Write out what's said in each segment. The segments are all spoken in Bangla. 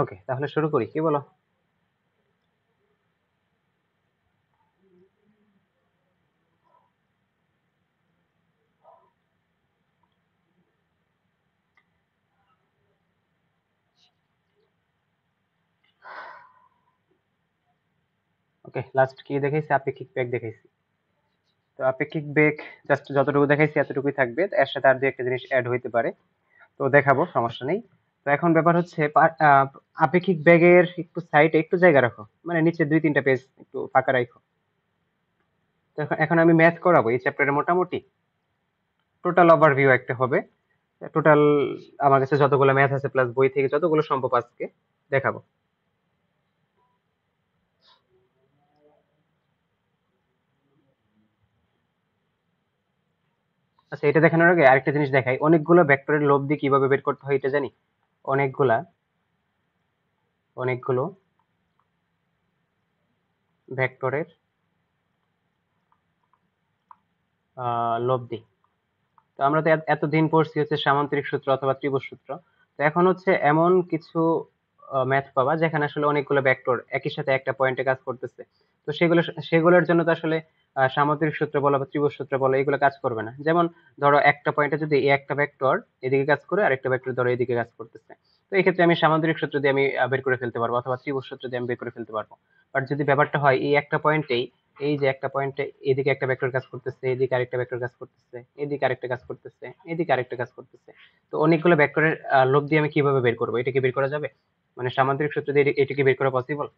ওকে, তাহলে শুরু করি, কি বলো? ওকে, লাস্ট কি দেখাইছি? আপেক্ষিক বেগ দেখাইছি। তো আপেক্ষিক বেগ জাস্ট যতটুকু দেখাইছি এতটুকুই থাকবে, এর সাথে আর দুই একটা জিনিস অ্যাড হইতে পারে, তো দেখাবো, সমস্যা নেই। তো এখন ব্যাপার হচ্ছে আপেক্ষিক বেগের একটু সাইডে একটু জায়গা রাখো, মানে নিচে দুই তিনটা পেজ একটু ফাঁকা রাখো। তো এখন আমি ম্যাথ করাবো এই চ্যাপ্টারে, মোটামুটি টোটাল ওভারভিউ একটা হবে। টোটাল আমার কাছে যতগুলো ম্যাথ আছে প্লাস বই থেকে যতগুলো সম্ভব আজকে দেখাবো। আচ্ছা, এটা দেখানোর আগে আরেকটা জিনিস দেখাই, অনেকগুলো ভেক্টরের লব্ধি কিভাবে বের করতে হয় এটা জানি। অনেকগুলা অনেকগুলো ভেক্টরের লব্ধি। তো আমরা তো এতদিন পড়ছি হচ্ছে সামান্তরিক সূত্র অথবা ত্রিভুজ সূত্র। তো এখন হচ্ছে এমন কিছু ম্যাথ পাবা যেখানে আসলে অনেকগুলো ভেক্টর একই সাথে একটা পয়েন্টে কাজ করতেছে। তো সেগুলোর জন্য তো আসলে সামান্তরিক সূত্র বলো বা ত্রিভুজ সূত্র বলো, এগুলো কাজ করবে না। যেমন ধরো একটা পয়েন্টে যদি এই একটা ভেক্টর এদিকে কাজ করে, আরেকটা ভেক্টর ধরো এদিকে কাজ করতেছে, তো এই ক্ষেত্রে আমি সামান্তরিক সূত্র দিয়ে আমি বের করে ফেলতে পারবো, অথবা ত্রিভুজ সূত্র দিয়ে আমি বের করে ফেলতে পারবো। বাট যদি ব্যাপারটা হয় এই একটা পয়েন্টেই, এই যে একটা পয়েন্টে এদিকে একটা ভেক্টর কাজ করতেছে, এদিকে আরেকটা ভেক্টর কাজ করতেছে, এদিকে আরেকটা কাজ করতেছে, এদিকে আরেকটা কাজ করতেছে, তো অনেকগুলো ভেক্টরের লব দিয়ে আমি কিভাবে বের করবো? এটা কি বের করা যাবে? মানে সামান্তরিক সূত্র দিয়ে এটা কি বের করা পসিবল?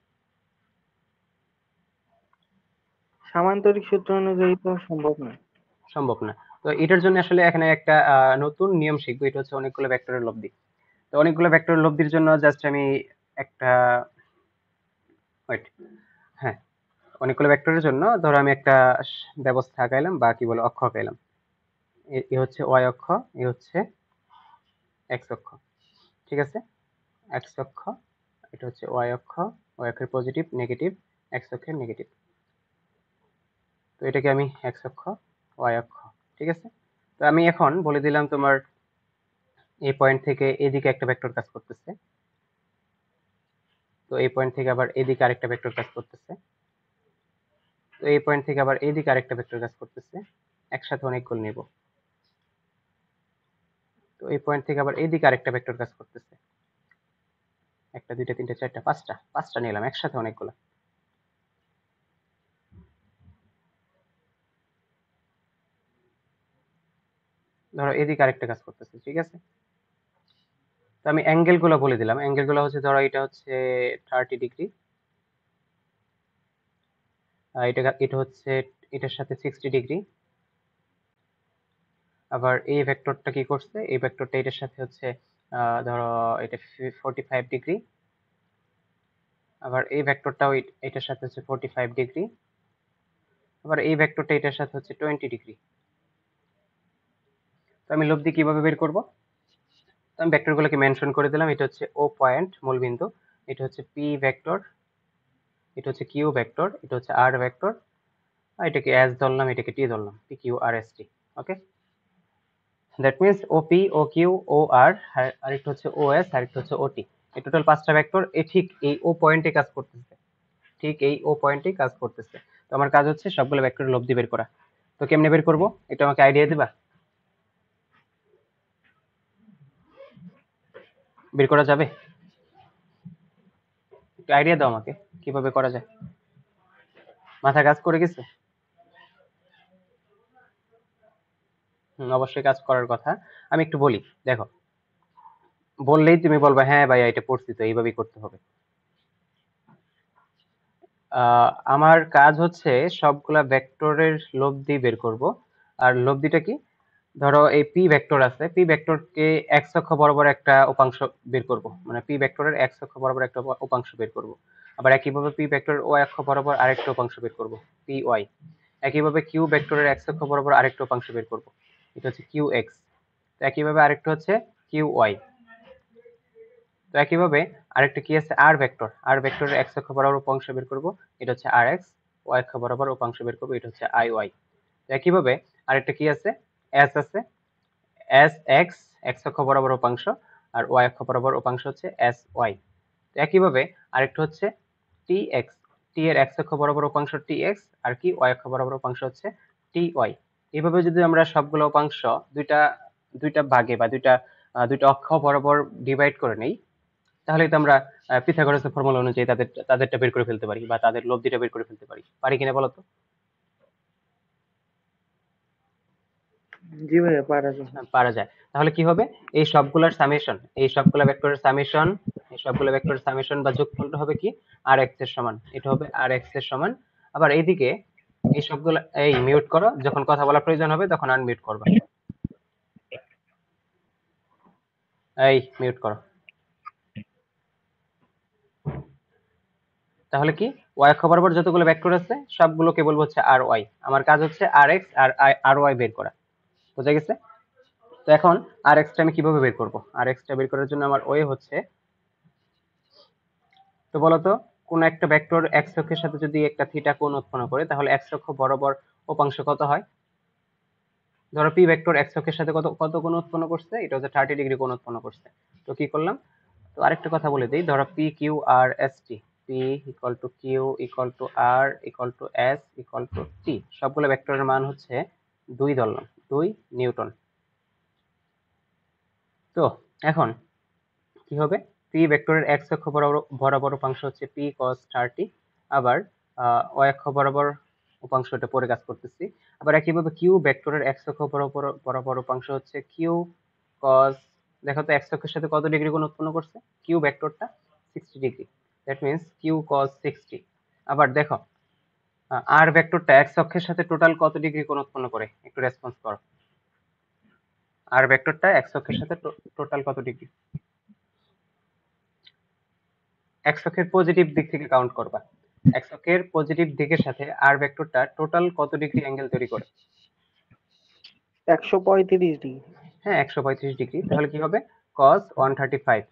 সামান্তরিক সূত্র অনুযায়ী তো সম্ভব না। সম্ভব না। তো এটার জন্য আসলে এখানে একটা নতুন নিয়ম শিখবো, এটা হচ্ছে অনেকগুলো ভেক্টরের লব্ধি। তো অনেকগুলো ভেক্টরের লব্ধির জন্য জাস্ট আমি একটা ওয়েট, হ্যাঁ, অনেকগুলো ভেক্টরের জন্য ধরো আমি একটা ব্যবস্থা আঁকাইলাম, বা কি বলে অক্ষ আঁকাইলাম। এ হচ্ছে ওয়াই অক্ষ, এ হচ্ছে এক্স অক্ষ, ঠিক আছে? এক্স অক্ষ, এটা হচ্ছে ওয়াই অক্ষ, ওয়াই অক্ষের পজিটিভ নেগেটিভ, এক্স অক্ষের নেগেটিভ। তো এটাকে আমি এক্স অক্ষ, ওয়াই অক্ষ, ঠিক আছে? তো আমি এখন বলে দিলাম তোমার এই পয়েন্ট থেকে এদিকে একটা ভেক্টর কাজ করতেছে, তো এই পয়েন্ট থেকে আবার এদিকে আরেকটা ভেক্টর কাজ করতেছে, তো এই পয়েন্ট থেকে আবার এদিকে আরেকটা ভেক্টর কাজ করতেছে, একসাথে অনেকগুলো নেব। তো এই পয়েন্ট থেকে আবার এদিকে আরেকটা ভেক্টর কাজ করতেছে, একটা দুইটা তিনটা চারটা পাঁচটা, পাঁচটা নিলাম একসাথে অনেকগুলো। ধরো এদিকে আরেকটা কাজ করতেছে, ঠিক আছে? তো আমি অ্যাঙ্গেল গুলো বলে দিলাম, অ্যাঙ্গেল গুলো হচ্ছে ধরো এটা হচ্ছে 30 ডিগ্রি, এটা এটা হচ্ছে এটার সাথে 60 ডিগ্রি। আবার এই ভেক্টরটা কি করছে, এই ভেক্টরটা এটার সাথে হচ্ছে ধরো এটা 45 ডিগ্রি। আবার এই ভেক্টরটাও এটার সাথে হচ্ছে 45 ডিগ্রি। আবার এই ভেক্টরটা এটার সাথে হচ্ছে 20 ডিগ্রি। তো আমি লব্ধি কিভাবে বের করব? তো আমি ভেক্টর গুলোকে মেনশন করে দিলাম, এটা হচ্ছে ও পয়েন্ট মূলবিন্দু, এটা হচ্ছে পি ভেক্টর, এটা হচ্ছে কিউ ভেক্টর, এটা হচ্ছে আর ভেক্টর, আর এটাকে এস ধরলাম, এটাকে টি ধরলাম, P Q R S T. Okay, that means OP, O Q, O R, আর একটা হচ্ছে ও এস, আর একটা হচ্ছে ওটি। এই টোটাল পাঁচটা ভেক্টর এ ঠিক এই ও পয়েন্টে কাজ করতেছে, ঠিক এই ও পয়েন্টেই কাজ করতেছে। তো আমার কাজ হচ্ছে সবগুলো ভেক্টরের লব্ধি বের করা। তো কেমনে বের করব, এটা আমাকে আইডিয়া দিবা? বের করা যাবে? একটু আইডিয়া দাও আমাকে, কিভাবে করা যায়। মাথা কাজ করে গেছে? অবশ্যই কাজ করার কথা। আমি একটু বলি, দেখো, বললেই তুমি বলবা হ্যাঁ ভাইয়া এটা পড়ছি তো, এইভাবেই করতে হবে। আমার কাজ হচ্ছে সবগুলা ভেক্টরের লব্ধি বের করব। আর লব্ধিটা কি? ধরো এই পি ভেক্টর আছে, পি ভেক্টরকে এক্স অক্ষ বরাবর একটা উপাংশ বের করব, মানে পি ভেক্টরের এক্স অক্ষ বরাবর একটা উপাংশ বের করব। আবার একইভাবে পি ভেক্টর ওয়াই অক্ষ বরাবর আরেকটা উপাংশ বের করব, পি ওয়াই। একইভাবে কিউ ভেক্টরের এক্স অক্ষ বরাবর আরেকটা উপাংশ বের করব, এটা হচ্ছে কিউ এক্স। তো একইভাবে আরেকটা হচ্ছে কিউ ওয়াই। তো একইভাবে আরেকটা কি আছে, আর ভেক্টর, আর ভেক্টরের এক্স অক্ষ বরাবর উপাংশ বের করব, এটা হচ্ছে আর এক্স। ওয়াই অক্ষ বরাবর উপাংশ বের করব, এটা হচ্ছে আই ওয়াই। একইভাবে আরেকটা কি আছে, এস আছে, এস এক্স, এক্স অক্ষ বরাবর উপাংশ, আর ওয়াই অক্ষ বরাবর উপাংশ হচ্ছে এস ওয়াই। একইভাবে আরেকটা হচ্ছে টি এক্স, টি এর এক্স অক্ষ বরাবর উপাংশ টি এক্স আর কি ওয়াই অক্ষ বরাবর উপাংশ হচ্ছে টি ওয়াই। এইভাবে যদি আমরা সবগুলো উপাংশ দুইটা দুইটা ভাগে বা দুইটা অক্ষ বরাবর ডিভাইড করে নেই, তাহলে তো আমরা পিথাগোরাসের ফর্মুলা অনুযায়ী তাদেরটা বের করে ফেলতে পারি বা তাদের লব্ধিটা বের করে ফেলতে পারি। পারি কিনা বলো তো? জি ভাইয়া, পারা যায়। পারা যায়। তাহলে কি হবে, এই সবগুলোর সামেশন, এই সবগুলো ভেক্টরের সামেশন বা যোগফলটা হবে কি আর এক্স এর সমান, এটা হবে আর এক্স এর সমান। আবার এইদিকে এই সবগুলো এই মিউট করো, যখন কথা বলার প্রয়োজন হবে তখন আনমিউট করবা। এই মিউট করো। তাহলে কি ওয়াই অক্ষ বরাবর যতগুলো ভেক্টর আছে সবগুলোকে বলবো হচ্ছে আর ওয়াই, আমার কাজ হচ্ছে আর এক্স আর আর ওয়াই বের করা। বোঝা গেছে? তো এখন আর এক্স টা আমি কিভাবে বের করব? আর এক্স টা বের করার জন্য আমার ওয়ে হচ্ছে, তো বলতো কোন একটা ভেক্টর এক্স অক্ষের সাথে যদি একটা থিটা কোণ উৎপন্ন করে তাহলে এক্স অক্ষ বরাবর উপাংশ কত হয়? ধরো পি ভেক্টর এক্স অক্ষের সাথে কত কত কোণ উৎপন্ন করছে, এটা হচ্ছে 30 ডিগ্রি কোণ উৎপন্ন করছে। তো কি করলাম, তো আরেকটা কথা বলে দিই, ধরো P Q R S T, P equal to Q equal to R equal to S equal to T, সবগুলো ভেক্টরের মান হচ্ছে 2 ধরলাম, 2 নিউটন। তো এখন কি হবে, পি ভেক্টরের এক্স অক্ষ বরাবর বরাবর উপাংশ হচ্ছে পি কস 30, আবার ওয়াই অক্ষ বরাবর উপাংশটা পরে কাজ করতেছি। আবার একইভাবে কিউ ভেক্টরের এক্স অক্ষ বরাবর বরাবর উপাংশ হচ্ছে কিউ কস, দেখো তো এক্স অক্ষের সাথে কত ডিগ্রি কোণ উৎপন্ন করছে কিউ ভেক্টরটা, 60 degree, that means Q cos 60। আবার দেখো আর ভেক্টরটা এক্স অক্ষের সাথে টোটাল কত ডিগ্রি কোণ উৎপন্ন করে, একটু রেসপন্স করো। আর ভেক্টরটা এক্স অক্ষের সাথে টোটাল কত ডিগ্রি, এক্স অক্ষের পজিটিভ দিক থেকে কাউন্ট করবা, এক্স অক্ষের পজিটিভ দিকের সাথে আর ভেক্টরটা টোটাল কত ডিগ্রি অ্যাঙ্গেল তৈরি করে? 135 ডিগ্রি। হ্যাঁ 135 ডিগ্রি, তাহলে কি হবে cos 135।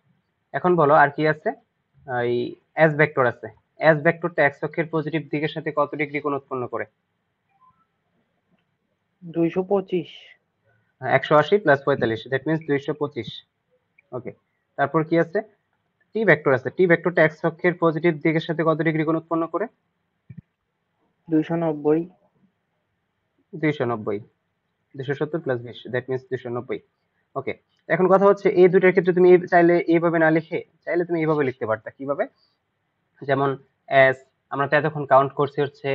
এখন বলো আর কি আছে, এই এস ভেক্টর আছে, এস ভেক্টরটা এক্স অক্ষের পজিটিভ দিকের সাথে কত ডিগ্রি কোণ উৎপন্ন করে? 225। 180 প্লাস 45, দ্যাট মিন্স 225। ওকে, তারপর কি আছে, টি ভেক্টর আছে, টি ভেক্টরটা এক্স অক্ষের পজিটিভ দিকের সাথে কত ডিগ্রি কোণ উৎপন্ন করে? 290। 290, 270 প্লাস 20, দ্যাট মিন্স 290। ওকে, এখন কথা হচ্ছে এই দুইটার ক্ষেত্রে তুমি চাইলে এইভাবে না লিখে চাইলে তুমি এইভাবে লিখতে পারতা, কিভাবে, যেমন এস, আমরা তো এতক্ষণ কাউন্ট করছি হচ্ছে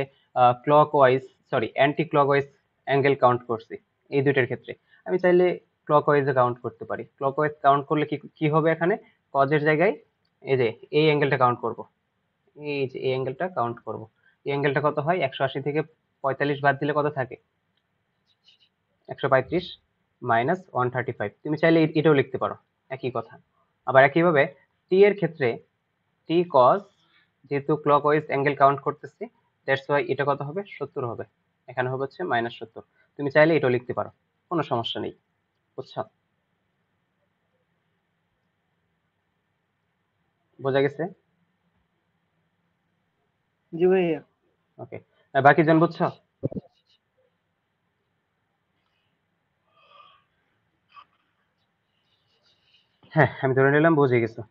clock wise, sorry anti clock wise angle count করছি এই দুইটার ক্ষেত্রে, আমি চাইলে ক্লক ওয়াইজে কাউন্ট করতে পারি। ক্লক ওয়াইজ কাউন্ট করলে কি কি হবে, এখানে কজের জায়গায় এই যে এই অ্যাঙ্গেলটা কাউন্ট করব, এই যে এই অ্যাঙ্গেলটা কাউন্ট করব, এই অ্যাঙ্গেলটা কত হয়, 180 থেকে 45 বাদ দিলে কত থাকে, 135 মাইনাস 135। তুমি চাইলে এটাও লিখতে পারো, একই কথা। আবার একইভাবে টি এর ক্ষেত্রে টি কস, যেহেতু ক্লকওয়াইজ অ্যাঙ্গেল কাউন্ট করতেছি, দ্যাটস ওয়াই এটা কত হবে, 70 হবে, এখানে হবে হচ্ছে -70। তুমি চাইলে এটাও লিখতে পারো, কোনো সমস্যা নেই। বুঝছো? বোঝা গেছে? জি ভাইয়া। ওকে, বাকি জন বুঝছো? হ্যাঁ আমি ধরে নিলাম বুঝে গেছো।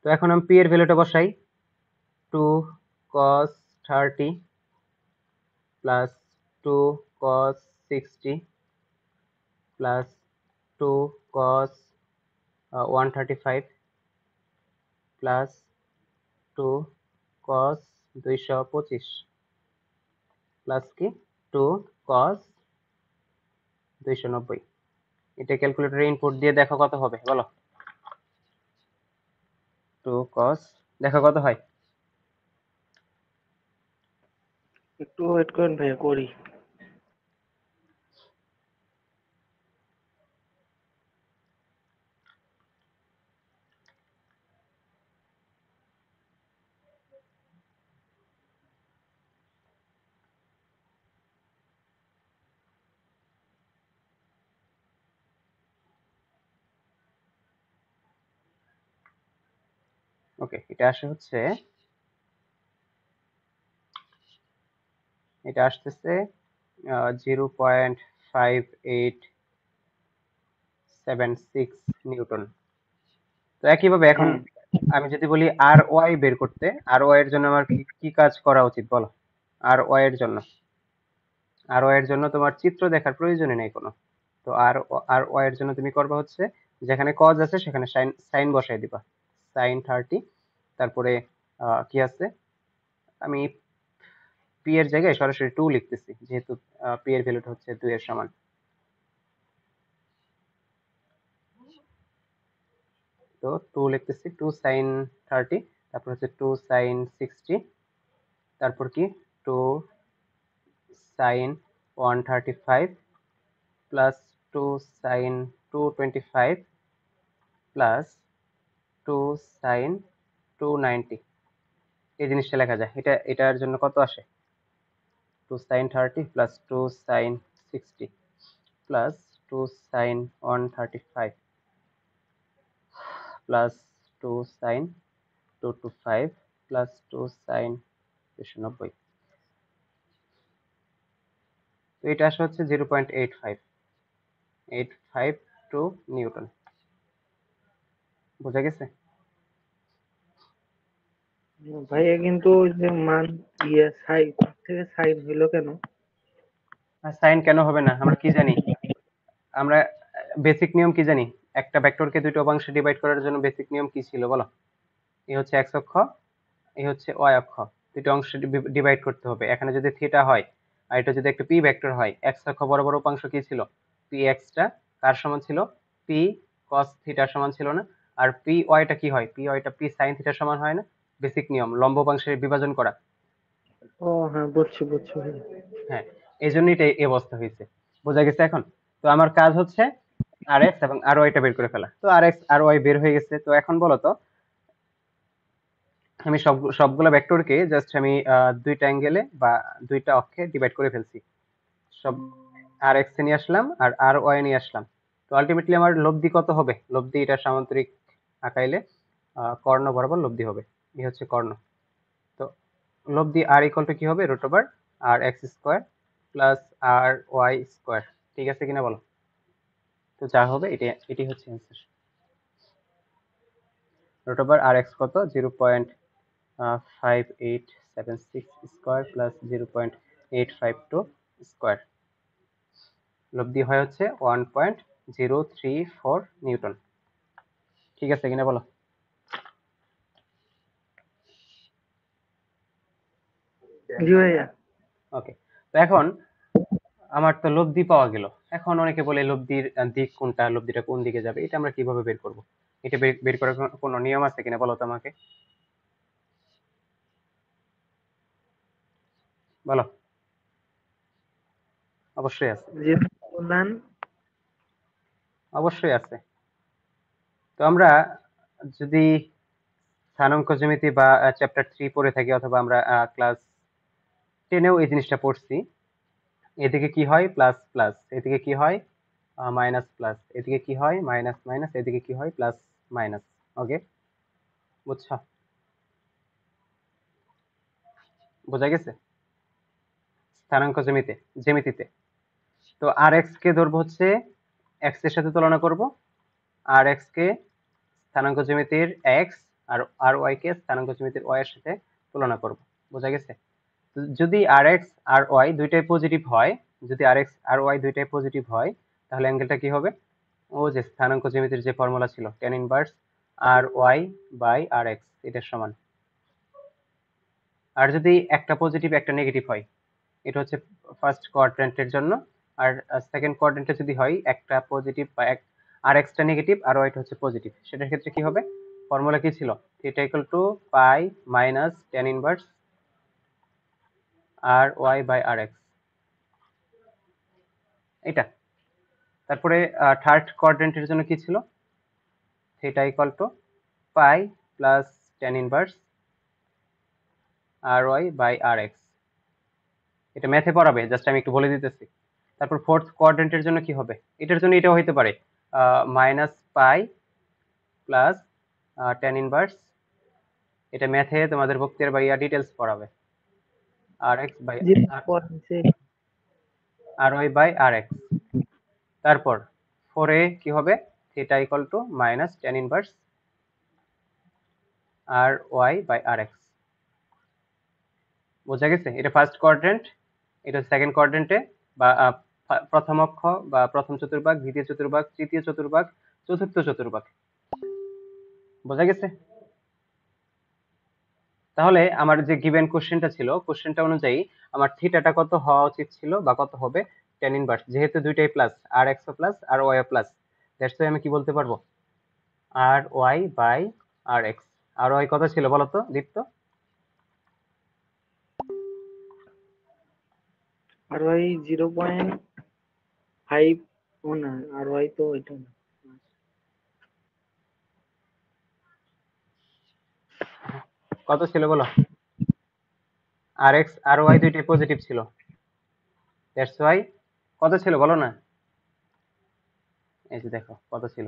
তো এখন আমি পি এর ভ্যালুটা বসাই, 2 cos 30 plus 2 cos 60 plus 2 cos 135 plus 2 cos 225 plus কি 2 cos 290। এটা ক্যালকুলেটরে ইনপুট দিয়ে দেখো কত হবে বলো। 2 cos, দেখো কত হয়। একটু ওয়েট করেন ভাইয়া, করি। ওকে, এটা আসে হচ্ছে, এটা আসতেছে 0.5876 নিউটন। তো একইভাবে এখন হ্যাঁ। আমি যদি বলি আর ওয়াই বের করতে, আর ওয়াই এর জন্য আমার কি কি কাজ করা উচিত বলো? আর ওয়াই এর জন্য, আর ওয়াই এর জন্য তোমার চিত্র দেখার প্রয়োজনই নেই কোনো। তো আর ওয়াই এর জন্য তুমি করবা হচ্ছে, যেখানে কজ আছে সেখানে সাইন সাইন বসাই দিবা, সাইন 30। তারপরে কি আছে, আমি পি এর জায়গায় সরাসরি 2 লিখতেছি, যেহেতু পি এর ভ্যালুটা হচ্ছে 2 এর সমান। তো 2 লিখতেছি, 2 সাইন 30, তারপর হচ্ছে 2 সাইন 60, তারপর কি 2 sine 135 plus 2 sine 225 plus 2 sine 290। এই জিনিসটা লেখা যায়, এটার জন্য কত আসে? 2 sine 30 plus 2 sine 60 plus 2 sine 135 plus 2 sine 225 plus 2 sine 290। তো এটা আসে হচ্ছে 0.85 নিউটন। বোঝা গেছে? ভাইয়া কিন্তু ওই যে মান সাইন থেকে সাইন হইলো কেন? আর সাইন কেন হবে না, আমরা কি জানি? আমরা বেসিক নিয়ম কি জানি? একটা ভেক্টরকে দুইটা উপাংশে ডিভাইড করার জন্য বেসিক নিয়ম কি ছিল বলো? এই হচ্ছে এক্স অক্ষ, এই হচ্ছে ওয়াই অক্ষ, দুটো অংশে ডিভাইড করতে হবে। এখানে যদি থিটা হয় আর এটা যদি একটা পি ভেক্টর হয়, এক্স অক্ষ বরাবর উপাংশ কি ছিল? পি এক্সটা কার সমান ছিল? পি কস থিটার সমান ছিল না? আর পি ওয়াইটা কি হয়? পি ওয়াইটা পি সাইন থিটার সমান হয় না? বেসিক নিয়ম, লম্ব উপাংশে বিভাজন করা। ও হ্যাঁ, বুঝছি বুঝছি ভাইয়া। হ্যাঁ, এই জন্যই এটা এই অবস্থা হয়েছে। বোঝা গেছে এখন? তো আমার কাজ হচ্ছে আর এক্স এবং আর ওয়াইটা বের করে ফেলা। তো আর এক্স আর ওয়াই বের হয়ে গেছে। তো এখন বলো তো, আমি সবগুলা ভেক্টরকে জাস্ট আমি দুইটা অ্যাঙ্গেলে বা দুইটা অক্ষে ডিভাইড করে ফেলছি। সব আর এক্স নিয়ে আসলাম আর আর ওয়াই নিয়ে আসলাম। তো আলটিমেটলি আমার লব্ধি কত হবে? লব্ধি এটা সামান্তরিক আকাইলে কর্ণ বরাবর লব্ধি হবে। এই হচ্ছে কর্ণ। তো লব্ধি আর ইকুয়াল টু কি হবে? রুট ওভার আর এক্স স্কোয়ার প্লাস আর ওয়াই স্কোয়ার। ঠিক আছে কিনা বলো? তো যা হবে এটি হচ্ছে অ্যান্সার। রুট ওভার আর এক্স কত? 0.5876 স্কোয়ার প্লাস 0.852 স্কোয়ার। লব্ধি হয় হচ্ছে 1.034 নিউটন। ঠিক আছে কিনা বলো? জি ভাইয়া। ওকে। তো এখন আমার তো লব্ধি পাওয়া গেল। এখন অনেকে বলে লব্ধির দিক কোনটা, লব্ধিটা কোন দিকে যাবে, এটা আমরা কিভাবে বের করব? এটা বের করার কোনো নিয়ম আছে কিনা বলো তো আমাকে, বলো। অবশ্যই আছে, জি বললেন। অবশ্যই আছে। তো আমরা যদি স্থানাঙ্ক জ্যামিতি বা চ্যাপ্টার 3 পড়ে থাকি, অথবা আমরা ক্লাস 10এও এই জিনিসটা পড়ছি, এদিকে কি হয়? প্লাস প্লাস, এদিকে কি হয়? মাইনাস প্লাস, এদিকে কি হয়? মাইনাস মাইনাস, এদিকে কি হয়? Plus minus. ওকে, বুঝছো? বোঝা গেছে? স্থানাঙ্ক জ্যামিতিতে তো আর এক্স কে ধরবো হচ্ছে এক্স এর সাথে তুলনা করব, আর এক্স কে স্থানাঙ্ক জ্যামিতির এক্স, আর আর ওয়াই কে স্থানাঙ্ক জ্যামিতির ওয়াই এর সাথে তুলনা করব। বোঝা গেছে? তো যদি আর এক্স আর ওয়াই দুইটাই পজিটিভ হয়, যদি আর এক্স আর ওয়াই দুইটাই পজিটিভ হয়, তাহলে অ্যাঙ্গেলটা কি হবে? ও যে স্থানাঙ্ক জ্যামিতির যে ফর্মুলা ছিল, tan inverse R Y by R X, এটার সমান। আর যদি একটা পজিটিভ একটা নেগেটিভ হয়, এটা হচ্ছে ফার্স্ট কোয়াড্র্যান্টের জন্য। আর সেকেন্ড কোয়াড্র্যান্টে যদি হয় একটা পজিটিভ বা আর এক্সটা নেগেটিভ আর ওয়াইটা হচ্ছে পজিটিভ, সেটার ক্ষেত্রে কি হবে? ফর্মুলা কি ছিল? Theta equal to pi minus tan inverse R Y by R X, এটা। তারপরে থার্ড কোয়াড্র্যান্টের জন্য কি ছিল? Theta equal to pi plus tan inverse R Y by R X. এটা ম্যাথে পড়াবে, জাস্ট আমি একটু বলে দিতেছি। তারপর ফোর্থ কোয়াড্র্যান্টের জন্য কি হবে? এটার জন্য এটাও হইতে পারে মাইনাস পাই প্লাস tan ইনভার্স, এটা ম্যাথে তোমাদের বক্তৃতার বা ডিটেলস পড়াবে, আর এক্স বাই জি পড়ছে। R Y by R X. তারপর 4 এ কি হবে? Theta equal to minus tan inverse R Y by R X. বোঝা গেছে? এটা ফার্স্ট কোয়াড্রেন্ট, এটা সেকেন্ড কোয়াড্রেন্টে, বা প্রথম অক্ষ বা প্রথম চতুর্ভাগ, দ্বিতীয় চতুর্ভাগ, তৃতীয় চতুর্ভাগ, চতুর্থ চতুর্ভাগ। বোঝা গেছে? তাহলে আমার যে গিভেন কোশ্চেনটা ছিল, কোশ্চেনটা অনুযায়ী আমার থিটাটা কত হওয়া উচিত ছিল বা কত হবে, টেন ইনভার্স, যেহেতু দুইটাই প্লাস, আর এক্সও প্লাস আর ওয়াইও প্লাস, দ্যাটস ওয়াই আমি কি বলতে পারবো, R Y by R X. R Y কত ছিল বলো তো দীপ্ত? আর ভাই 0.5, ও না, আর ভাই তো এটা না। কত ছিল বলো? আর এক্স আর ওয়াই দুইটাই পজিটিভ ছিল, দ্যাটস ওয়াই কত ছিল বলো না? এই যে দেখো কত ছিল,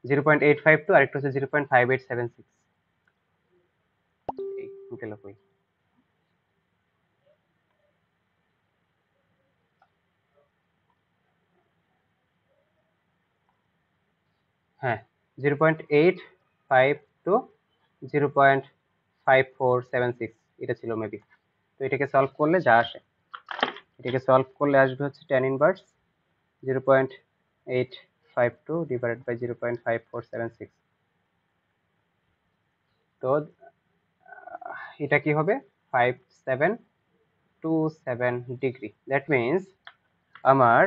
0.852, আর একটা হচ্ছে 0.5876। এই গেল কই? হ্যাঁ, 0.852, 0.5476, এটা ছিল মেবি। তো এটাকে সলভ করলে যা আসে, এটাকে সলভ করলে আসবে হচ্ছে টেন ইনভার্স 0.852 ডিভাইডেড বাই 0.5476। তো এটা কি হবে, 5727 ডিগ্রি। দ্যাট মিনস আমার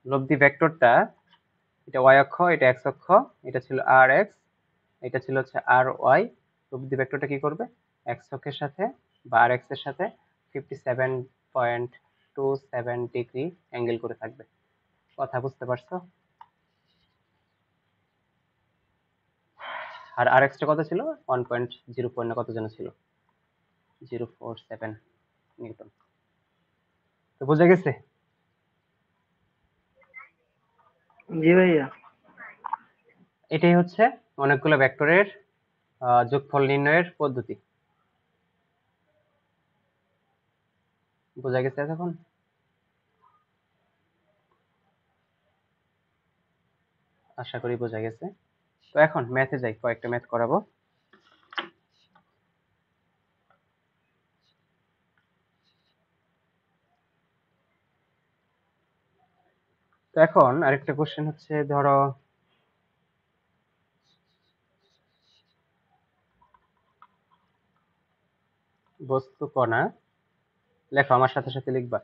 লব্ধি ভেক্টরটা, এটা ওয়াই অক্ষ, এটা এক্স অক্ষ, এটা ছিল আর এক্স, এটা ছিল হচ্ছে আর ওয়াই। লব্ধি ভেক্টরটা কি করবে, এক্স অক্ষের সাথে বা আর এক্স এর সাথে 57.27 ডিগ্রি অ্যাঙ্গেল করে থাকবে। কথা বুঝতে পারছো? আর আর এক্সটা কত ছিল, 1.04 না কত যেন ছিল, 047 নিউটন। তো বোঝা গেছে? জি ভাইয়া। এটাই হচ্ছে অনেকগুলো ভেক্টরের যোগফল নির্ণয়ের পদ্ধতি। বোঝা গেছে এখন? আশা করি বোঝা গেছে। তো এখন ম্যাথে যাই, কয়েকটা ম্যাথ করাবো। তো এখন আরেকটা কোশ্চেন হচ্ছে, ধরো বস্তু কণা, লেখো আমার সাথে সাথে লিখবা।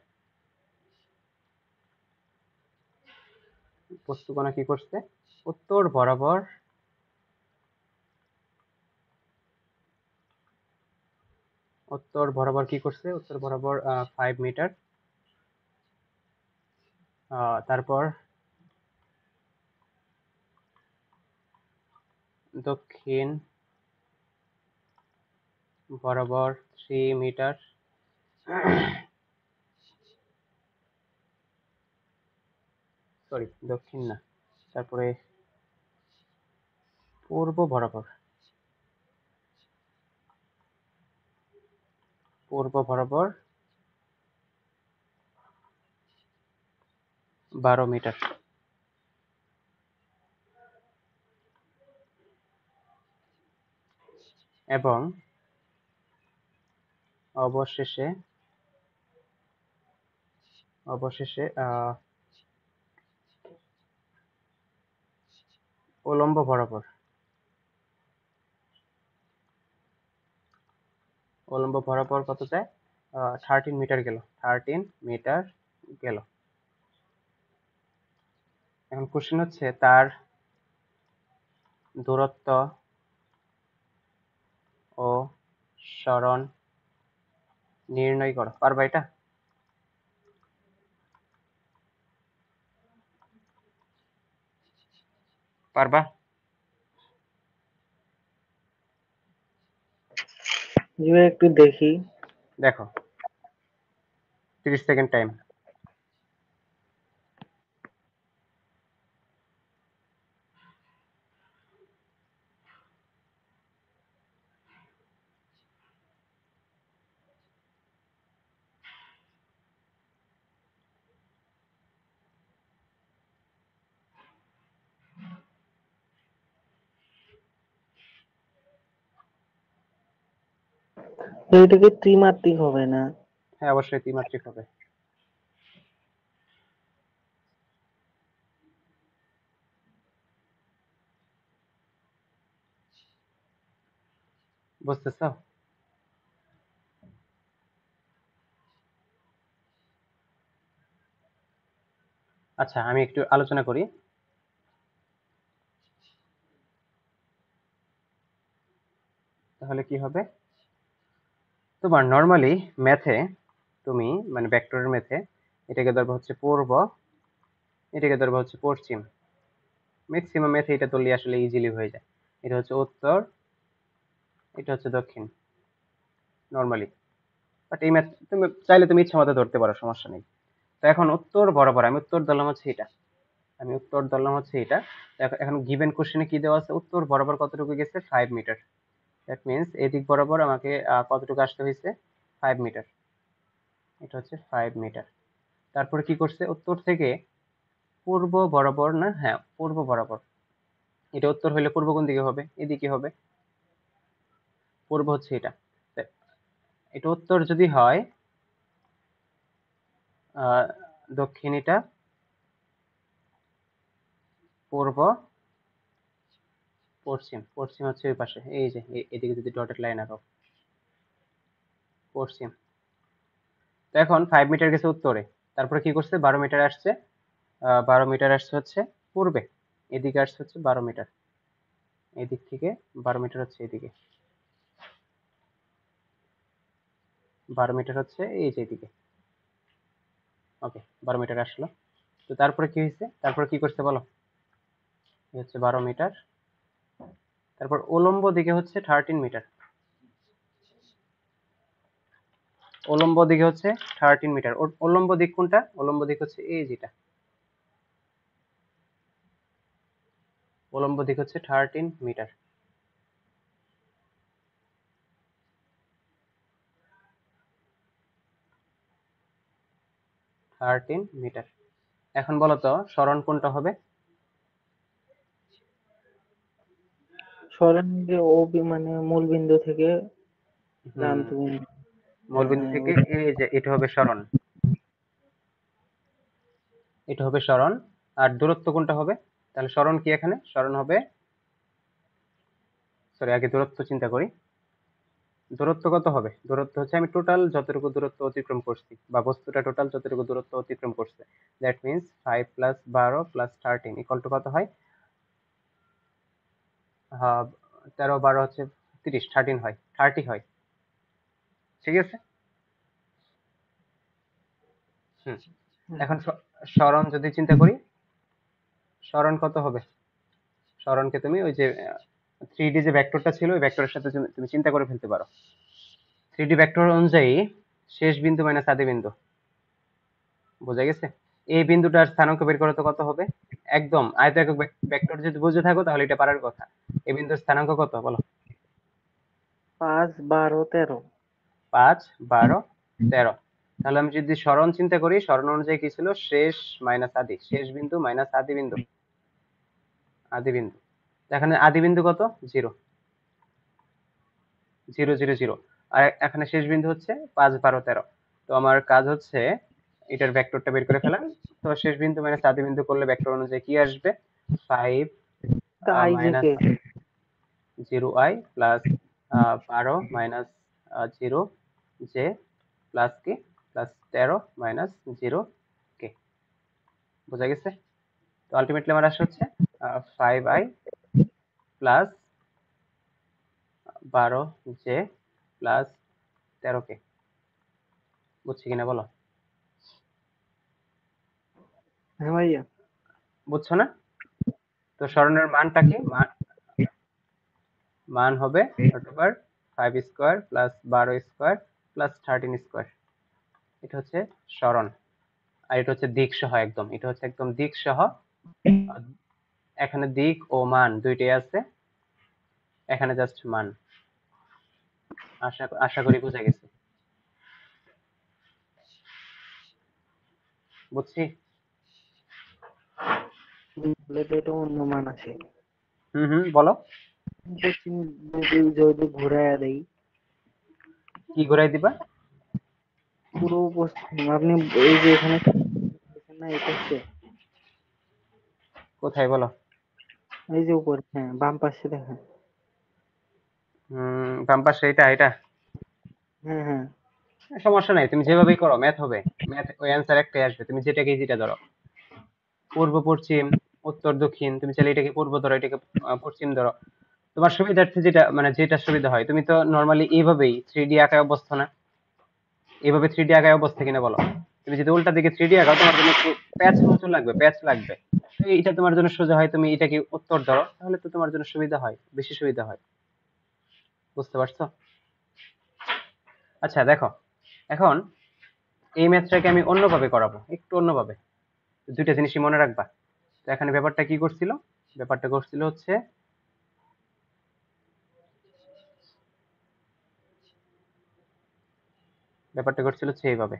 বস্তু কণা কি করছে, উত্তর বরাবর কি করছে, উত্তর বরাবর 5 মিটার, তারপর দক্ষিণ বরাবর 3 মিটার, সরি দক্ষিণ না, তারপরে পূর্ব বরাবর 12 মিটার, এবং অবশেষে উলম্ব বরাবর কত যায়, 13 মিটার গেল, 13 মিটার গেল। এখন কোশ্চেন হচ্ছে তার দূরত্ব ও সরণ নির্ণয় করো। পারবা এটা? পারবা? জি ভাই, একটু দেখি। দেখো 30 সেকেন্ড টাইম। তো এটা কি ত্রিমাত্রিক হবে না? হ্যাঁ, অবশ্যই ত্রিমাত্রিক হবে। বুঝতেছো? আচ্ছা, আমি একটু আলোচনা করি। তাহলে কি হবে? তোমার নর্মালি ম্যাথে তুমি মানে ভেক্টরের ম্যাথে এটাকে ধরবা হচ্ছে পূর্ব, এটাকে ধরবা হচ্ছে পশ্চিম। ম্যাক্সিমাম ম্যাথে এটা ধরলে আসলে ইজিলি হয়ে যায়। এটা হচ্ছে উত্তর, এটা হচ্ছে দক্ষিণ নর্মালি। বাট এই ম্যাথ তুমি চাইলে তুমি ইচ্ছা মতো ধরতে পারো, সমস্যা নেই। তো এখন উত্তর বরাবর আমি উত্তর ধরলাম হচ্ছে এটা, আমি উত্তর ধরলাম হচ্ছে এটা। এখন গিভেন কোশ্চেনে কি দেওয়া আছে? উত্তর বরাবর কতটুকু গেছে? 5 মিটার। দ্যাট মিন্স এদিক বরাবর আমাকে কতটুকু আসতে হয়েছে? 5 মিটার। এটা হচ্ছে 5 মিটার। তারপরে কি করছে? উত্তর থেকে পূর্ব বরাবর, না হ্যাঁ পূর্ব বরাবর। এটা উত্তর হলে পূর্ব কোন দিকে হবে? এদিকে হবে। পূর্ব হচ্ছে এটা। তা এটা উত্তর যদি হয়, আহ, দক্ষিণ এটা, পূর্ব, পশ্চিম। পশ্চিম হচ্ছে ওই পাশে, এই যে এদিকে যদি ডটেড লাইন আঁকো, পশ্চিম। তো এখন 5 মিটার গেছে উত্তরে, তারপরে কি করছে? 12 মিটার আসছে, 12 মিটার আসছে হচ্ছে পূর্বে, এদিকে আসছে হচ্ছে 12 মিটার, এদিক থেকে 12 মিটার হচ্ছে এদিকে, 12 মিটার হচ্ছে এই যে এদিকে। ওকে, 12 মিটার আসলো। তো তারপরে কি হয়েছে? তারপরে কি করছে বলো? এই হচ্ছে 12 মিটার, তারপর উলম্ব দিকে হচ্ছে 13 মিটার, উলম্ব দিকে হচ্ছে 13 মিটার। উলম্ব দিক কোনটা? উলম্ব দিক হচ্ছে এই যেটা, উলম্ব দিক হচ্ছে 13 মিটার। 13 মিটার। এখন বলো তো সরণ কোনটা হবে? সরেন যে ও মানে মূল বিন্দু থেকে হুম, প্রান্ত বিন্দু। মূলবিন্দু হ্যাঁ থেকে এই যে এটা হবে সরণ, এটা হবে সরণ। আর দূরত্ব কোনটা হবে? তাহলে সরণ কি এখানে? সরণ হবে, সরি আগে দূরত্ব চিন্তা করি। দূরত্ব কত হবে? দূরত্ব হচ্ছে আমি টোটাল যতটুকু দূরত্ব অতিক্রম করছি, বা বস্তুটা টোটাল যতটুকু দূরত্ব অতিক্রম করছে, that means 5 plus 12 plus 13 equal to কত হয়? 13 12 হচ্ছে 30, 13 হয়, 30 হয়। ঠিক আছে। হুম। এখন সরণ যদি চিন্তা করি, সরণ কত হবে? সরণকে তুমি ওই যে 3D যে ভেক্টরটা ছিল ওই ভেক্টরের সাথে তুমি চিন্তা করে ফেলতে পারো। 3D ভেক্টর অনুযায়ী শেষ বিন্দু মাইনাস আদি বিন্দু, বোঝা গেছে? এই বিন্দুটার স্থানাঙ্ক বের করো তো কত হবে? একদম আয়ত একক ভেক্টর যদি বুঝে থাকো তাহলে এটা পারার কথা। এই বিন্দুর স্থানাঙ্ক কত বলো? 5 12 13। 5 12 13। তাহলে আমি যদি সরণ চিন্তা করি, সরণ অনুযায়ী কি ছিল? শেষ মাইনাস আদি, শেষ বিন্দু মাইনাস আদি বিন্দু, আদি বিন্দু। এখানে আদি বিন্দু কত? 0, 0 0 0। আর এখানে শেষ বিন্দু হচ্ছে 5 12 13। তো আমার কাজ হচ্ছে এটার ভেক্টরটা বের করে ফেলা। তো শেষ বিন্দু মাইনাস আদি বিন্দু করলে ভেক্টর অনুযায়ী কি আসবে? 5 তাই যে মাইনাস কে 0i plus 12 minus 0 J plus কি প্লাস 13 মাইনাস 0 কে। বোঝা গেছে? তো আলটিমেটলি আমার আসে হচ্ছে 5i প্লাস 12 জে প্লাস 13 কে। বুঝছি কিনা বলো? হ্যাঁ ভাইয়া। বুঝছো না? তো সরণের মানটা কি? মান হবে root over 5 square plus 12 square plus 13 square. এটা হচ্ছে সরণ। আর এটা হচ্ছে দিক সহ, একদম এটা হচ্ছে একদম দিক সহ। আর এখানে দিক ও মান দুইটাই আছে, এখানে জাস্ট মান। আশা আশা করি বোঝা গেছে। বুঝছি? বলে তো এটা অন্য মান আছে। হুম হুম, বলো। যদি যদি ঘুরাইয়া দেই কি ঘুরাই দিবা? পূর্ব পশ্চিম। আপনি এই যে এখানে দেখেন না, এটা হচ্ছে কোথায় বলো? এই যে উপরে, হ্যাঁ বাম পাশে দেখেন। বাম পাশে এটা এটা? হ্যাঁ হ্যাঁ। সমস্যা নাই, তুমি যেভাবেই করো ম্যাথ হবে। ম্যাথ ওই অ্যান্সার একটাই আসবে, তুমি যেটাকে যেটা ধরো। পূর্ব পশ্চিম, উত্তর দক্ষিণ, তুমি চাইলে এটাকে পূর্ব ধরো, এটাকে পশ্চিম ধরো। তোমার সুবিধার্থে যেটা মানে যেটা সুবিধা হয়। তুমি তো নর্মালি এইভাবেই 3D আঁকায় অভ্যস্ত না? এইভাবে 3D আঁকায় অভ্যস্ত কিনা বলো? তুমি যদি উল্টা দিকে 3D আঁকাও, তোমার জন্য একটু প্যাচ মতো লাগবে, প্যাচ লাগবে। তো এটা তোমার জন্য সোজা হয়, তুমি এটাকে উত্তর ধরো, তাহলে তো তোমার জন্য সুবিধা হয়, বেশি সুবিধা হয়। বুঝতে পারছো? আচ্ছা দেখো, এখন এই ম্যাথটাকে আমি অন্যভাবে করাবো, একটু অন্যভাবে। দুইটা জিনিসই মনে রাখবা। তো এখানে ব্যাপারটা কি করছিল? ব্যাপারটা করছিল হচ্ছে, ব্যাপারটা করছিল হচ্ছে এইভাবে।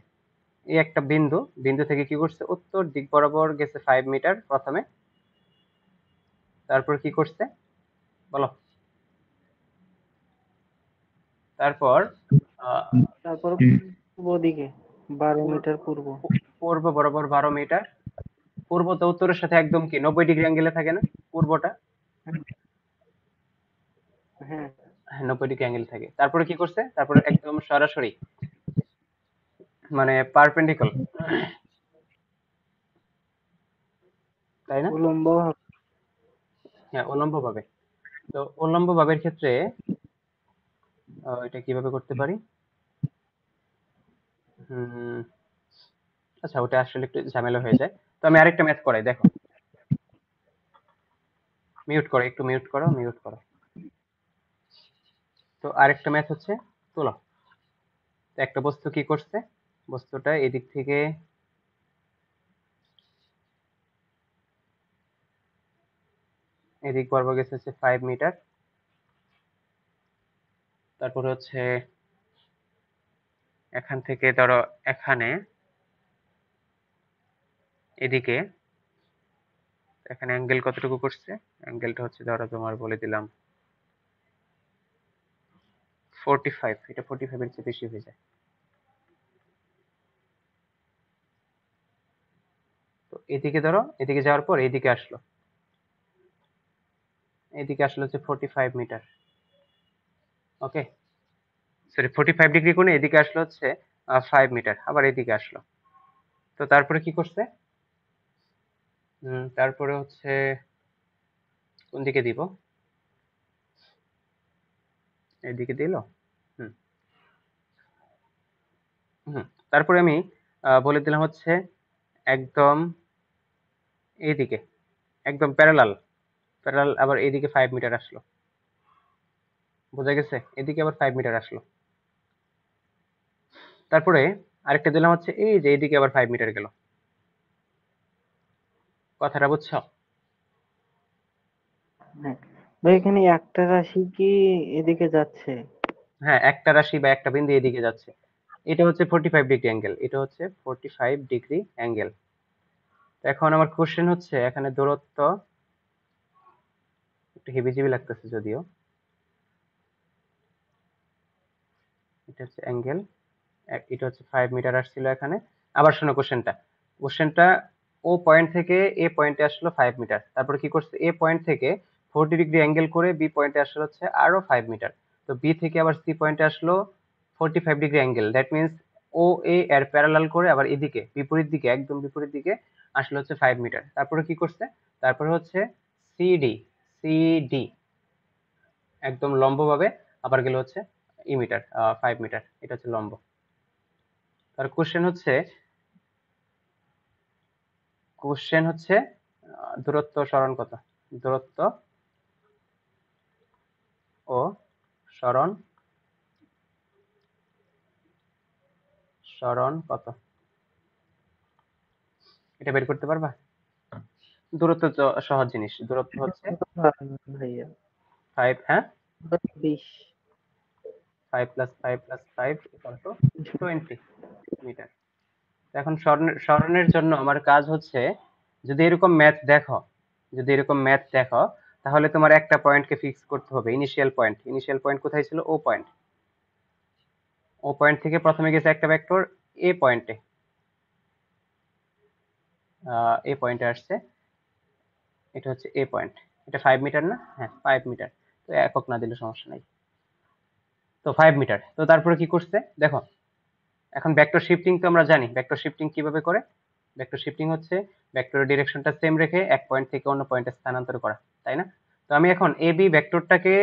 এই একটা বিন্দু, বিন্দু থেকে কি করছে, উত্তর দিক বরাবর গেছে 5 মিটার প্রথমে। তারপর কি করছে বলো? তারপর আহ, তারপর পূর্ব দিকে 12 মিটার পূর্ব। পূর্ব বরাবর 12 মিটার। পূর্ব তো উত্তরের সাথে একদম কি 90 ডিগ্রি অ্যাঙ্গেলে থাকে না পূর্বটা? হ্যাঁ। হ্যাঁ, 90 ডিগ্রি অ্যাঙ্গেল থাকে। তারপরে কি করছে, তারপরে একদম সরাসরি মানে পারপেন্ডিকুলার, তাই না? উলম্ব ভাবে। হ্যাঁ, উল্লম্ব ভাবে। তো উল্লম্ব ভাবের ক্ষেত্রে এটা কিভাবে করতে পারি? হুম, আচ্ছা ওটা আসলে একটু ঝামেলা হয়ে যায়। তো আমি আরেকটা ম্যাথ করাই, দেখো। মিউট করো, একটু মিউট করো, মিউট করো। তো আরেকটা ম্যাথ হচ্ছে, তোলো। তো একটা বস্তু কি করছে, বস্তুটা এদিক থেকে এদিক বরাবর গেছে হচ্ছে 5 মিটার। তারপরে হচ্ছে এখান থেকে ধরো এখানে এদিকে, এখানে অ্যাঙ্গেল কতটুকু করছে? অ্যাঙ্গেলটা হচ্ছে ধরো তোমার বলে দিলাম 45। এটা 45 এর চেয়ে বেশি হয়ে যায়। তো এদিকে ধরো, এদিকে যাওয়ার পর এদিকে আসলো, এদিকে আসলো হচ্ছে 45 মিটার। ওকে, সরি 45 ডিগ্রি কোণে এদিকে আসলো হচ্ছে 5 মিটার, আবার এদিকে আসলো। তো তারপরে কি করছে? তারপরে হচ্ছে কোন দিকে দিব? এদিকে দিল। হুম হুম তারপরে আমি বলে দিলাম হচ্ছে একদম এইদিকে, একদম প্যারালাল, প্যারালাল আবার এইদিকে 5 মিটার আসলো। বোঝা গেছে? এদিকে আবার 5 মিটার আসলো। তারপরে আরেকটা দিলাম হচ্ছে এই যে এইদিকে আবার 5 মিটার গেল। কথাটা বুঝছো? হ্যাঁ ভাই, এখানে একটা রাশি কি এদিকে যাচ্ছে? হ্যাঁ, একটা রাশি বা একটা বিন্দু এদিকে যাচ্ছে। এটা হচ্ছে 45 ডিগ্রি অ্যাঙ্গেল, এটা হচ্ছে 45 ডিগ্রি অ্যাঙ্গেল। এখন আমার কোশ্চেন হচ্ছে এখানে দূরত্ব, একটু হেবিজিবি লাগতেছে যদিও। এটা হচ্ছে অ্যাঙ্গেল, এটা হচ্ছে 5 মিটার আসছিল এখানে। আবার শোনো কোশ্চেনটা, কোশ্চেনটা ও পয়েন্ট থেকে এ পয়েন্টে আসলো 5 মিটার। তারপরে কি করছে, এ পয়েন্ট থেকে 40 ডিগ্রি অ্যাঙ্গেল করে বি পয়েন্টে আসলো হচ্ছে আরো 5 মিটার। তো বি থেকে আবার সি পয়েন্টে আসলো 45 ডিগ্রি অ্যাঙ্গেল, দ্যাট মিনস ও এ এর প্যারালাল করে আবার এদিকে বিপরীত দিকে, একদম বিপরীত দিকে আসলো হচ্ছে 5 মিটার। তারপরে কি করছে, তারপরে হচ্ছে সিডি, সিডি একদম লম্বভাবে আবার গেল হচ্ছে ই মিটার, 5 মিটার। এটা হচ্ছে লম্ব। তার কোশ্চেন হচ্ছে, কোশ্চেন হচ্ছে দূরত্ব সরণ কত? দূরত্ব ও সরণ, সরণ কত? এটা বের করতে পারবা? দূরত্ব তো সহজ জিনিস, দূরত্ব হচ্ছে ভাইয়া 5, হ্যাঁ 20। 5 plus 5 plus 5 equal to 20 metre. এখন সরণের সরণের জন্য আমার কাজ হচ্ছে, যদি এরকম ম্যাথ দেখো, যদি এরকম ম্যাথ দেখো, তাহলে তোমার একটা পয়েন্টকে ফিক্স করতে হবে, ইনিশিয়াল পয়েন্ট। ইনিশিয়াল পয়েন্ট কোথায় ছিল? ও পয়েন্ট। ও ও পয়েন্ট থেকে প্রথমে গেছে একটা ভেক্টর এ পয়েন্টে, এ পয়েন্টে আসছে, এটা হচ্ছে এ পয়েন্ট, এটা 5 মিটার না? হ্যাঁ 5 মিটার, তো একক না দিলে সমস্যা নাই। তো 5 মিটার, তো তারপরে কি করছে দেখো, এখন ভেক্টর শিফটিং তো আমরা জানি, ভেক্টর শিফটিং কিভাবে করে। ভেক্টর শিফটিং হচ্ছে ভেক্টরের ডিরেকশনটা সেম রেখে এক পয়েন্ট থেকে অন্য পয়েন্টে স্থানান্তর করা, তাই না? তো আমি এখন এ বি ভেক্টরটাকে,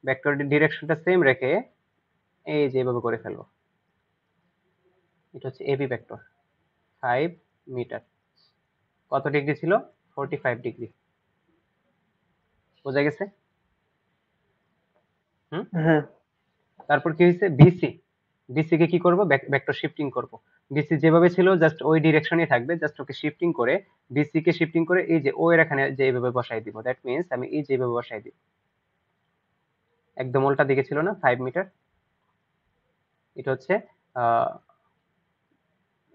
ভেক্টরের ডিরেকশনটা সেম রেখে এই যে এভাবে করে ফেলবো। এটা হচ্ছে এ বি ভেক্টর, 5 মিটার, কত ডিগ্রি ছিল? 45 ডিগ্রি, বোঝা গেছে? হুম। হ্যাঁ তারপর কি হয়েছে, বিসি, বিসি কে কি করব, ভেক্টর শিফটিং করব। বিসি যেভাবে ছিল জাস্ট ওই ডিরেকশনই থাকবে, জাস্ট ওকে শিফটিং করে, বিসি কে শিফটিং করে এই যে ও এর এখানে যে এইভাবে বসাই দিব, দ্যাট মিন্স আমি এই যে এইভাবে বসাই দিব, একদম উল্টা দিকে ছিল না 5 মিটার, এটা হচ্ছে আহ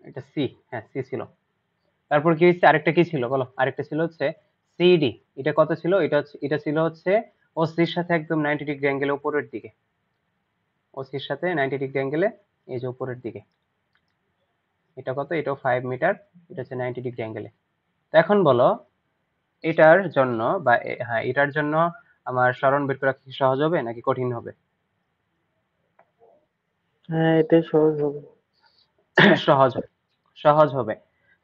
এটা সি, হ্যাঁ সি ছিল। তারপর কি হয়েছে, আরেকটা কি ছিল বলো, আরেকটা ছিল হচ্ছে সিডি, এটা কত ছিল, এটা ছিল হচ্ছে ও সির সাথে একদম 90 ডিগ্রি অ্যাঙ্গেলে উপরের দিকে, ও সির সাথে 90 ডিগ্রি অ্যাঙ্গেলে এই যে উপরের দিকে, এটা কত, এটাও 5 মিটার, এটা হচ্ছে 90 ডিগ্রি অ্যাঙ্গেলে। তো এখন বলো এটার জন্য বা হ্যাঁ এটার জন্য আমার সরণ বের করা কি সহজ হবে নাকি কঠিন হবে? হ্যাঁ, এটাই সহজ হবে। সহজ, সহজ হবে।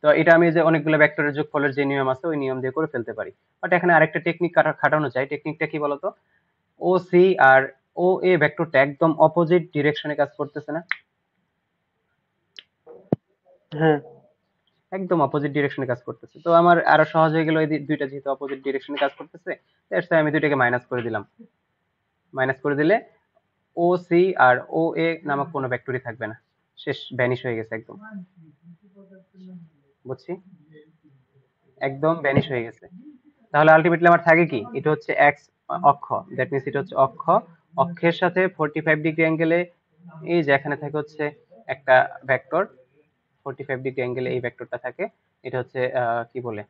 তো এটা আমি যে অনেকগুলো ভেক্টরের যোগফলের যে নিয়ম আছে ওই নিয়ম দিয়ে করে ফেলতে পারি। বাট এখানে আরেকটা টেকনিক খাটানো যায়, টেকনিকটা কি বলতো, ও সি আর ও এ ভেক্টরটা একদম অপোজিট ডিরেকশনে কাজ করতেছে না? হ্যাঁ একদম অপোজিট ডিরেকশনে কাজ করতেছে, তো আমার আরো সহজ হয়ে গেল, এই দুইটা যেহেতু অপোজিট ডিরেকশনে কাজ করতেছে, দ্যাটস আমি দুইটাকে মাইনাস করে দিলাম। মাইনাস করে দিলে ও সি আর ও এ নামক কোনো ভেক্টরই থাকবে না, শেষ, ভ্যানিশ হয়ে গেছে একদম, বুঝছি, একদম ভ্যানিশ হয়ে গেছে। তাহলে আলটিমেটলি আমার থাকে কি, এটা হচ্ছে এক্স অক্ষ, দ্যাট মিন্স এটা হচ্ছে অক্ষ, অক্ষের সাথে 45 ডিগ্রি অ্যাঙ্গেলে এই যে এখানে থাকে হচ্ছে একটা ভেক্টর, 45 ডিগ্রি অ্যাঙ্গেলে এই ভেক্টরটা থাকে, এটা হচ্ছে কি বলে,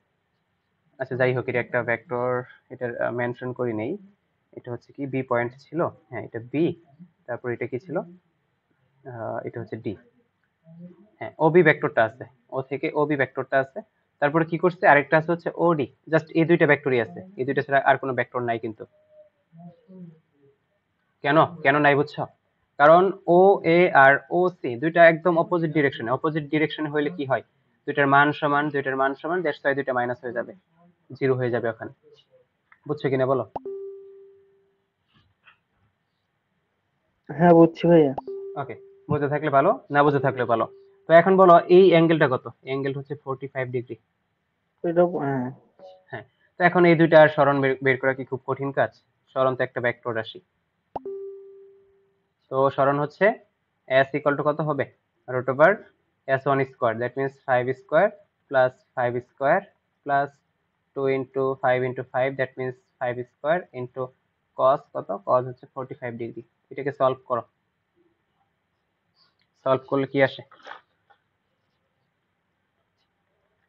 আচ্ছা যাই হোক এটা একটা ভেক্টর, এটা মেনশন করি নেই, এটা হচ্ছে কি বি পয়েন্ট ছিল, হ্যাঁ এটা বি, তারপর এটা কি ছিল, এটা হচ্ছে ডি, হ্যাঁ ওবি ভেক্টরটা আছে, ও থেকে ওবি ভেক্টরটা আছে, তারপরে কি করছে আরেকটা আছে হচ্ছে ওডি, জাস্ট এই দুইটা ভেক্টরই আছে, এই দুইটা ছাড়া আর কোনো ভেক্টর নাই কিন্তু। কেন, কেন নাই বুঝছো, কারণ ও এ আর ও সি দুইটা একদম অপোজিট ডিরেকশনে, অপোজিট ডিরেকশনে হইলে কি হয়, দুইটার মান সমান, দুইটার মান সমান, দ্যাটস ওয়াই দুইটা মাইনাস হয়ে যাবে, জিরো হয়ে যাবে ওখানে, বুঝছো কিনা বলো? হ্যাঁ, বুঝছি ভাইয়া। ওকে, বুঝে থাকলে ভালো, না বুঝে থাকলে ভালো। তো এখন বলো এই অ্যাঙ্গেলটা কত, অ্যাঙ্গেল হচ্ছে 45 ডিগ্রি। এটা হ্যাঁ। হ্যাঁ, তো এখন এই দুইটার সরণ বের করা কি খুব কঠিন কাজ? সরণ তো একটা ভেক্টর রাশি, তো সরণ হচ্ছে s ইকুয়াল টু কত হবে, root over s1 square, that means 5 square plus 5 square plus 2 into 5 into 5, that means 5 square into cos, কত cos হচ্ছে 45 ডিগ্রি। এটাকে সলভ করো, সলভ করলে কি আসে,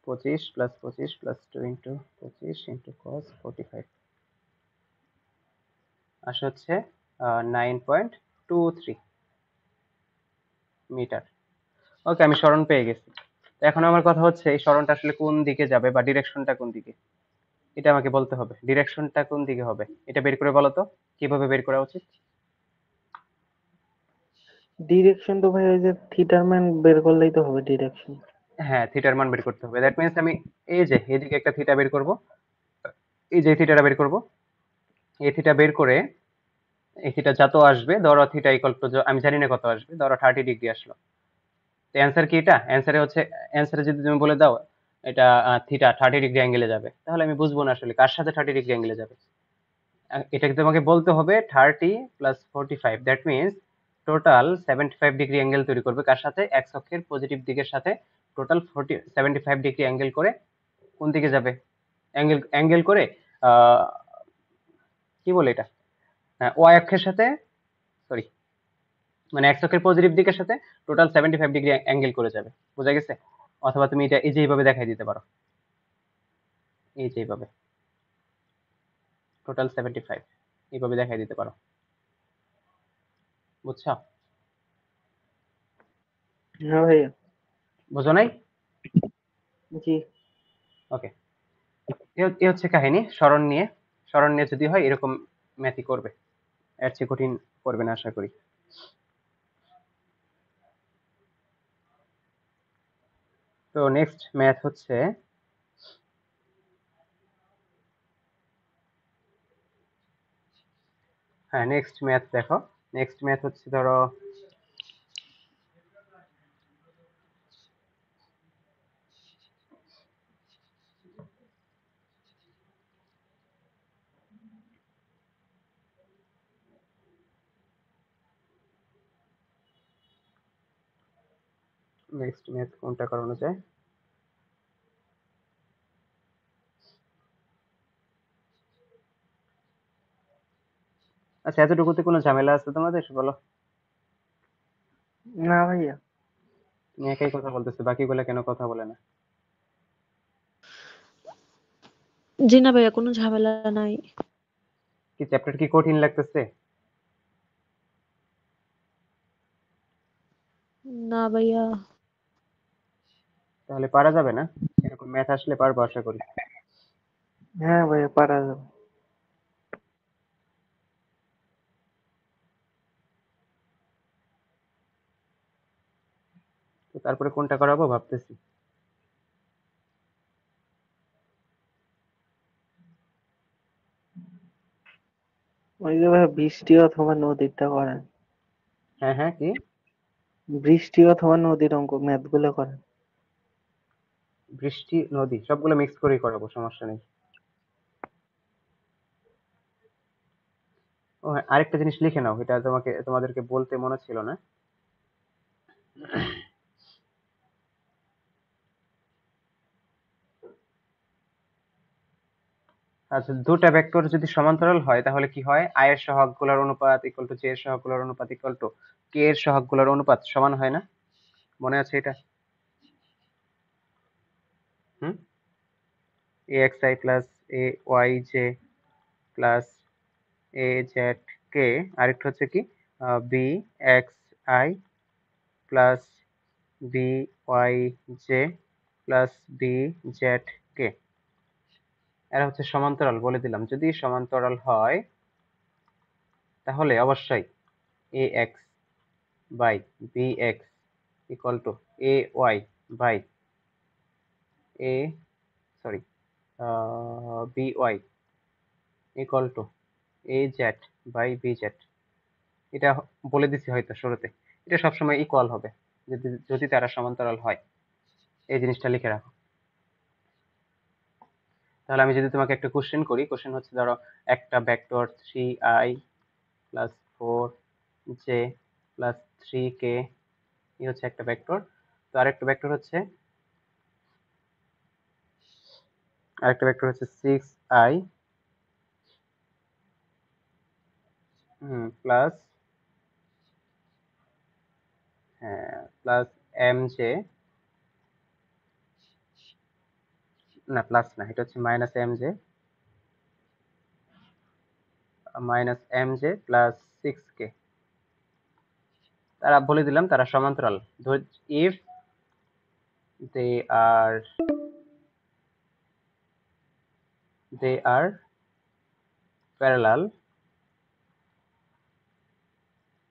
25 plus 25 plus 2 into 25 into cos 45, আসে হচ্ছে 9.23 মিটার। ওকে, আমি সরণ পেয়ে গেছি। তো এখন আমার কথা হচ্ছে এই সরণটা আসলে কোন দিকে যাবে বা ডিরেকশনটা কোন দিকে, এটা আমাকে বলতে হবে, ডিরেকশনটা কোন দিকে হবে, এটা বের করে বলো তো, কিভাবে বের করা উচিত? ডিরেকশন তো ভাই ওই যে থিটার মান বের করলেই তো হবে ডিরেকশন। হ্যাঁ থিটার মান বের করতে হবে, দ্যাট মিন্স আমি এই যে এদিকে একটা থিটা বের করব, এই যে থিটাটা বের করব, এই থিটা বের করে এই থিটা যত আসবে, ধরো থিটা ইকুয়াল টু, আমি জানি না কত আসবে, ধরো 30 ডিগ্রি আসলো, তো অ্যান্সার কি, এটা অ্যান্সারে হচ্ছে, অ্যান্সারে যদি তুমি বলে দাও এটা থিটা 30 ডিগ্রি অ্যাঙ্গেলে যাবে, তাহলে আমি বুঝবো না আসলে কার সাথে 30 ডিগ্রি অ্যাঙ্গেলে যাবে। এটাকে তোমাকে বলতে হবে 30 plus 45, that means total 75 degree angle তৈরি করবে, কার সাথে, এক্স অক্ষের পজিটিভ দিকের সাথে, টোটাল 75 ডিগ্রি অ্যাঙ্গেল করে কোন দিকে যাবে, অ্যাঙ্গেল অ্যাঙ্গেল করে আহ কি বলে এটা, হ্যাঁ ওয়াই অক্ষের সাথে, সরি মানে এক্স অক্ষের পজিটিভ দিকের সাথে টোটাল 75 ডিগ্রি অ্যাঙ্গেল করে যাবে, বোঝা গেছে? অথবা তুমি এটা এই যে এইভাবে দেখাই দিতে পারো, এই যে এইভাবে টোটাল 75 এইভাবে দেখাই দিতে পারো, বুঝছো? হ্যাঁ ভাইয়া। বুঝো নাই? জি। ওকে, এ হচ্ছে কাহিনী। স্মরণ নিয়ে যদি হয় এরকম ম্যাথই করবে, এর চেয়ে কঠিন করবে না আশা করি। তো নেক্সট ম্যাথ হচ্ছে, হ্যাঁ নেক্সট ম্যাথ দেখো। নেক্সট ম্যাথ হচ্ছে ধরো, নেক্সট ম্যাথ কোনটা করানো যায়? আচ্ছা, এতটুকুতে কোনো ঝামেলা আছে তোমাদের বলো? না ভাইয়া। তুমি একাই কথা বলতেছো, বাকিগুলা কেন কথা বলে না? জি না ভাইয়া, কোনো ঝামেলা নাই। কি চ্যাপ্টার কি কঠিন লাগতেছে? না ভাইয়া। তাহলে পারা যাবে না? এরকম ম্যাথ আসলে পারবো আশা করি। হ্যাঁ ভাইয়া, পারা যাবে। তো তারপরে কোনটা করাবো ভাবতেছি। ওই যে ভাইয়া, বৃষ্টি অথবা নদীরটা করেন। হ্যাঁ হ্যাঁ, কি? বৃষ্টি অথবা নদীর অঙ্ক ম্যাথ গুলো করেন। বৃষ্টি নদী সবগুলো মিক্স করেই করাবো, সমস্যা নেই। ও হ্যাঁ, আরেকটা জিনিস লিখে নাও, এটা তোমাদেরকে বলতে মনে ছিল না। আচ্ছা, দুটা ভেক্টর যদি সমান্তরাল হয় তাহলে কি হয়? আই এর সহগগুলোর অনুপাত ইকুয়াল টু জে এর সহগগুলোর অনুপাত ইকুয়াল টু কে এর সহগগুলোর অনুপাত সমান হয় না? মনে আছে এটা? হুম, A X I plus A Y J plus A Z K. আরেকটা হচ্ছে কি, B X I plus B Y J plus B Z K. এরা হচ্ছে সমান্তরাল, বলে দিলাম। যদি সমান্তরাল হয় তাহলে অবশ্যই A X by B X equal to A Y by A sorry B Y equal to A Z by B Z. এটা বলে দিছি হয়তো শুরুতে। এটা সবসময় ইকুয়াল হবে যদি যদি তারা সমান্তরাল হয়। এই জিনিসটা লিখে রাখো। তাহলে আমি যদি তোমাকে একটা কোশ্চেন করি, কোশ্চেন হচ্ছে ধরো একটা vector 3i plus 4j plus 3k, এই হচ্ছে একটা ভেক্টর। তো আরেকটা ভেক্টর হচ্ছে 6i প্লাস, হ্যাঁ প্লাস mj, না প্লাস না, এটা হচ্ছে মাইনাস mj প্লাস 6k। তারা বলে দিলাম তারা সমান্তরাল। If they are parallel,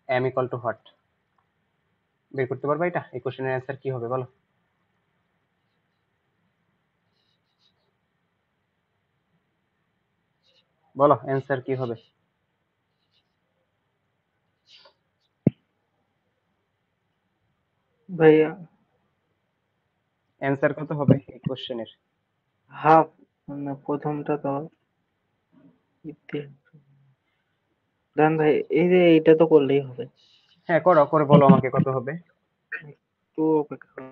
m equal to what? বের করতে পারবা এটা? এই কোশ্চেনের অ্যান্সার কি হবে বলো? বলো অ্যান্সার কি হবে? ভাইয়া, অ্যান্সার কত হবে এই কোশ্চেনের? হাফ। মানে প্রথমটা তো দেন ভাই, এই যে এইটা তো করলেই হবে। হ্যাঁ করো, করে বলো আমাকে কত হবে। একটু অপেক্ষা করো।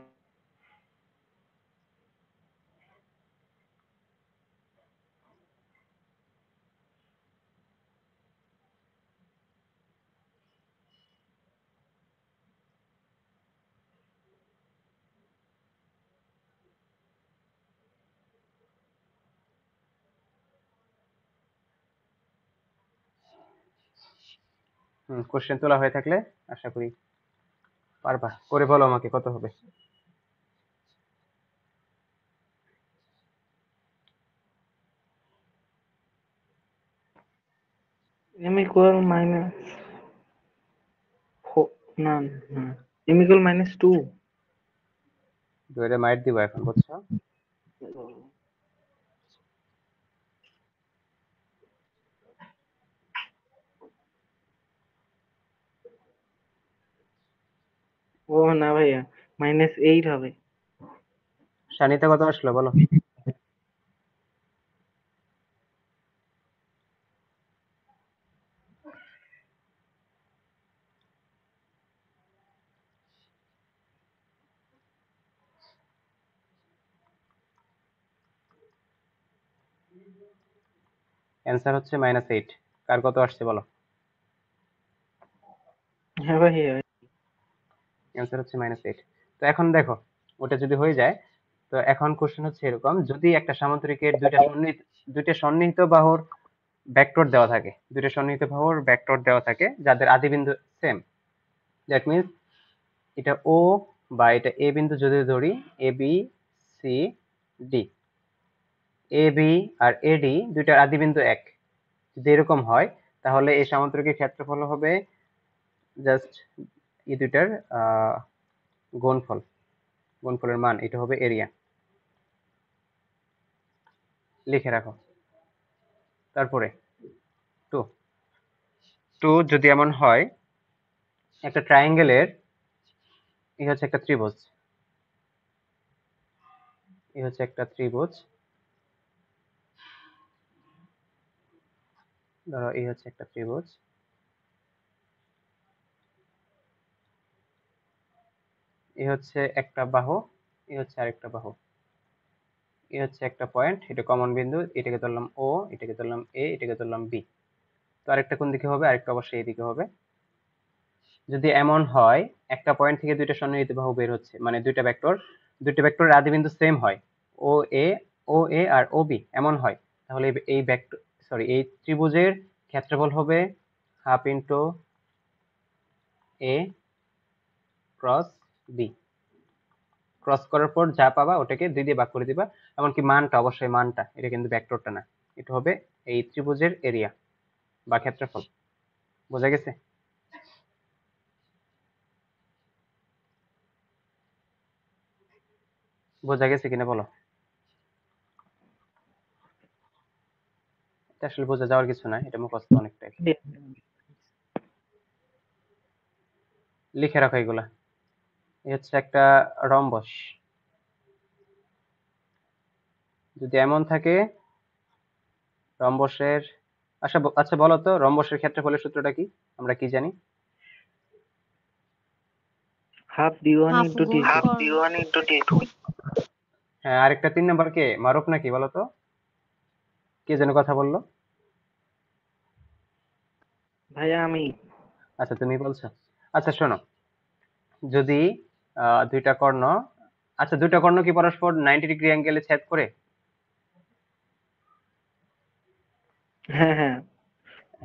কোশ্চেন তোলা হয়ে থাকলে আশা করি পারবা, করে বলো আমাকে কত হবে। m equal minus 4, না না, m equal -2। দুইটা মাইট দিব এখন, বুঝছো? ও না ভাইয়া, -8 হবে। শানিতে কত আসলো বলো। অ্যান্সার হচ্ছে -8। কার কত আসছে বলো। হ্যাঁ ভাইয়া। অ্যান্সার হচ্ছে -8। তো এখন দেখো, ওটা যদি হয়ে যায়, তো এখন কোশ্চেন হচ্ছে এরকম, যদি একটা সামান্তরিকের দুইটা সন্নিহিত বাহুর ভেক্টর দেওয়া থাকে, দুইটা সন্নিহিত বাহুর ভেক্টর দেওয়া থাকে যাদের আদিবিন্দু সেম, দ্যাট মিন্স এটা ও বা এটা এ বিন্দু যদি ধরি, A B C D, A B আর এ ডি দুইটার আদিবিন্দু এক, যদি এরকম হয়, তাহলে এই সামান্তরিকের ক্ষেত্রফল হবে জাস্ট এই দুইটার গুণফল, গুণফলের মান, এটা হবে এরিয়া। লিখে রাখো। তারপরে টু, যদি এমন হয়, একটা ট্রায়াঙ্গেলের, এই হচ্ছে একটা ত্রিভুজ, এই হচ্ছে একটা ত্রিভুজ, ধরো এই হচ্ছে একটা ত্রিভুজ, এই হচ্ছে একটা বাহু, এই হচ্ছে আরেকটা বাহু, এই হচ্ছে একটা পয়েন্ট, এটা কমন বিন্দু, এটাকে ধরলাম ও, এটাকে ধরলাম এ, এটাকে ধরলাম বি। তো আরেকটা কোন দিকে হবে, আরেকটা অবশ্যই এইদিকে হবে। যদি এমন হয় একটা পয়েন্ট থেকে দুইটা সন্নিহিত বাহু বের হচ্ছে, মানে দুইটা ভেক্টরের আদিবিন্দু সেম হয়, ও এ, ও এ আর ও বি এমন হয়, তাহলে এই ভেক্টর, সরি, এই ত্রিভুজের ক্ষেত্রফল হবে হাফ ইন্টু এ ক্রস বি। ক্রস করার পর যা পাবা ওটাকে 2 দিয়ে ভাগ করে দিবা, এমনকি মানটা, অবশ্যই মানটা, এটা কিন্তু ভেক্টরটা না, এটা হবে এই ত্রিভুজের এরিয়া বা ক্ষেত্রফল। বোঝা গেছে? বোঝা গেছে কিনা বলো। এটা আসলে বোঝা যাওয়ার কিছু না, এটা মুখস্থ অনেকটাই। লিখে রাখো এগুলা। এই হচ্ছে একটা রম্বস, যদি এমন থাকে রম্বসের, আচ্ছা বলো তো, রম্বসের ক্ষেত্রফলের সূত্রটা কি, আমরা কি জানি? Half d1 half into d2। হ্যাঁ, আরেকটা 3 নাম্বার কে, মারুফ নাকি বলো তো, কে যেন কথা বললো? ভাইয়া আমি। আচ্ছা তুমি বলছো। আচ্ছা শোনো, যদি দুইটা কর্ণ, আচ্ছা দুইটা কর্ণ কি পরস্পর 90 ডিগ্রি অ্যাঙ্গেলে ছেদ করে? হ্যাঁ হ্যাঁ,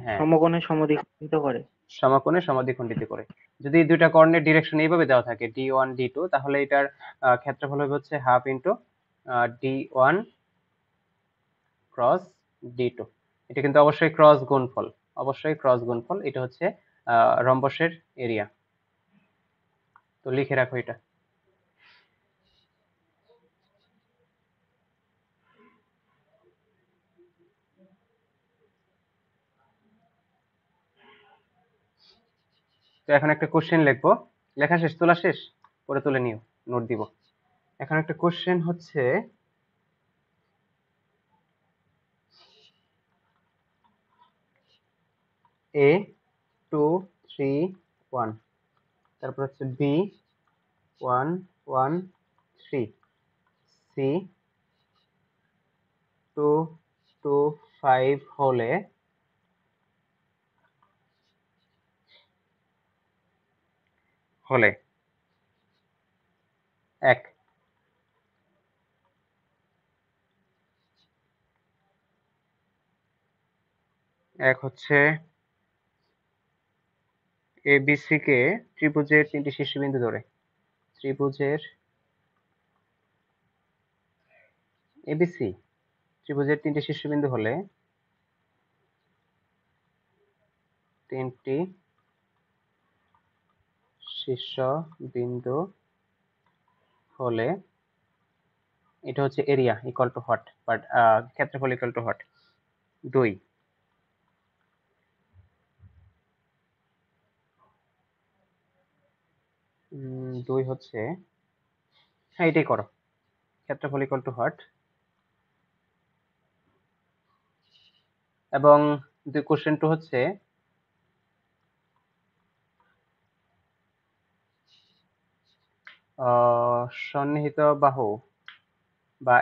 হ্যাঁ, সমকোণে সমদ্বিখণ্ডিত করে। সমকোণে সমদ্বিখণ্ডিত করে। যদি দুইটা কর্ণের ডিরেকশন এইভাবে দেওয়া থাকে D1 D2, তাহলে এটার ক্ষেত্রফল হবে হচ্ছে half into D1 cross D2। এটা কিন্তু অবশ্যই ক্রস গুণফল, অবশ্যই ক্রস গুণফল, এটা হচ্ছে রম্বসের এরিয়া। তো লিখে রাখো এটা। তো এখন একটা কোশ্চেন লিখবো, লেখা শেষ, তোলা শেষ, পরে তুলে নিও, নোট দিব। এখন একটা কোশ্চেন হচ্ছে, A 2 3 1, তারপর হচ্ছে B 1 1 3, C 2 2 5 হলে হলে 1, হচ্ছে এবিসি কে ত্রিভুজের 3টি শীর্ষবিন্দু ধরে ত্রিভুজের এবিসি ত্রিভুজের 3টি শীর্ষবিন্দু হলে 3টি শীর্ষবিন্দু হলে এটা হচ্ছে area equal to what, but ক্ষেত্রফল ইকুয়াল টু হোয়াট? 2। দুই হচ্ছে, হ্যাঁ এটাই করো। ক্ষেত্রফল ইকুয়াল টু হোয়াট, এবং কোশ্চেন 2 হচ্ছে সন্নিহিত বাহু বা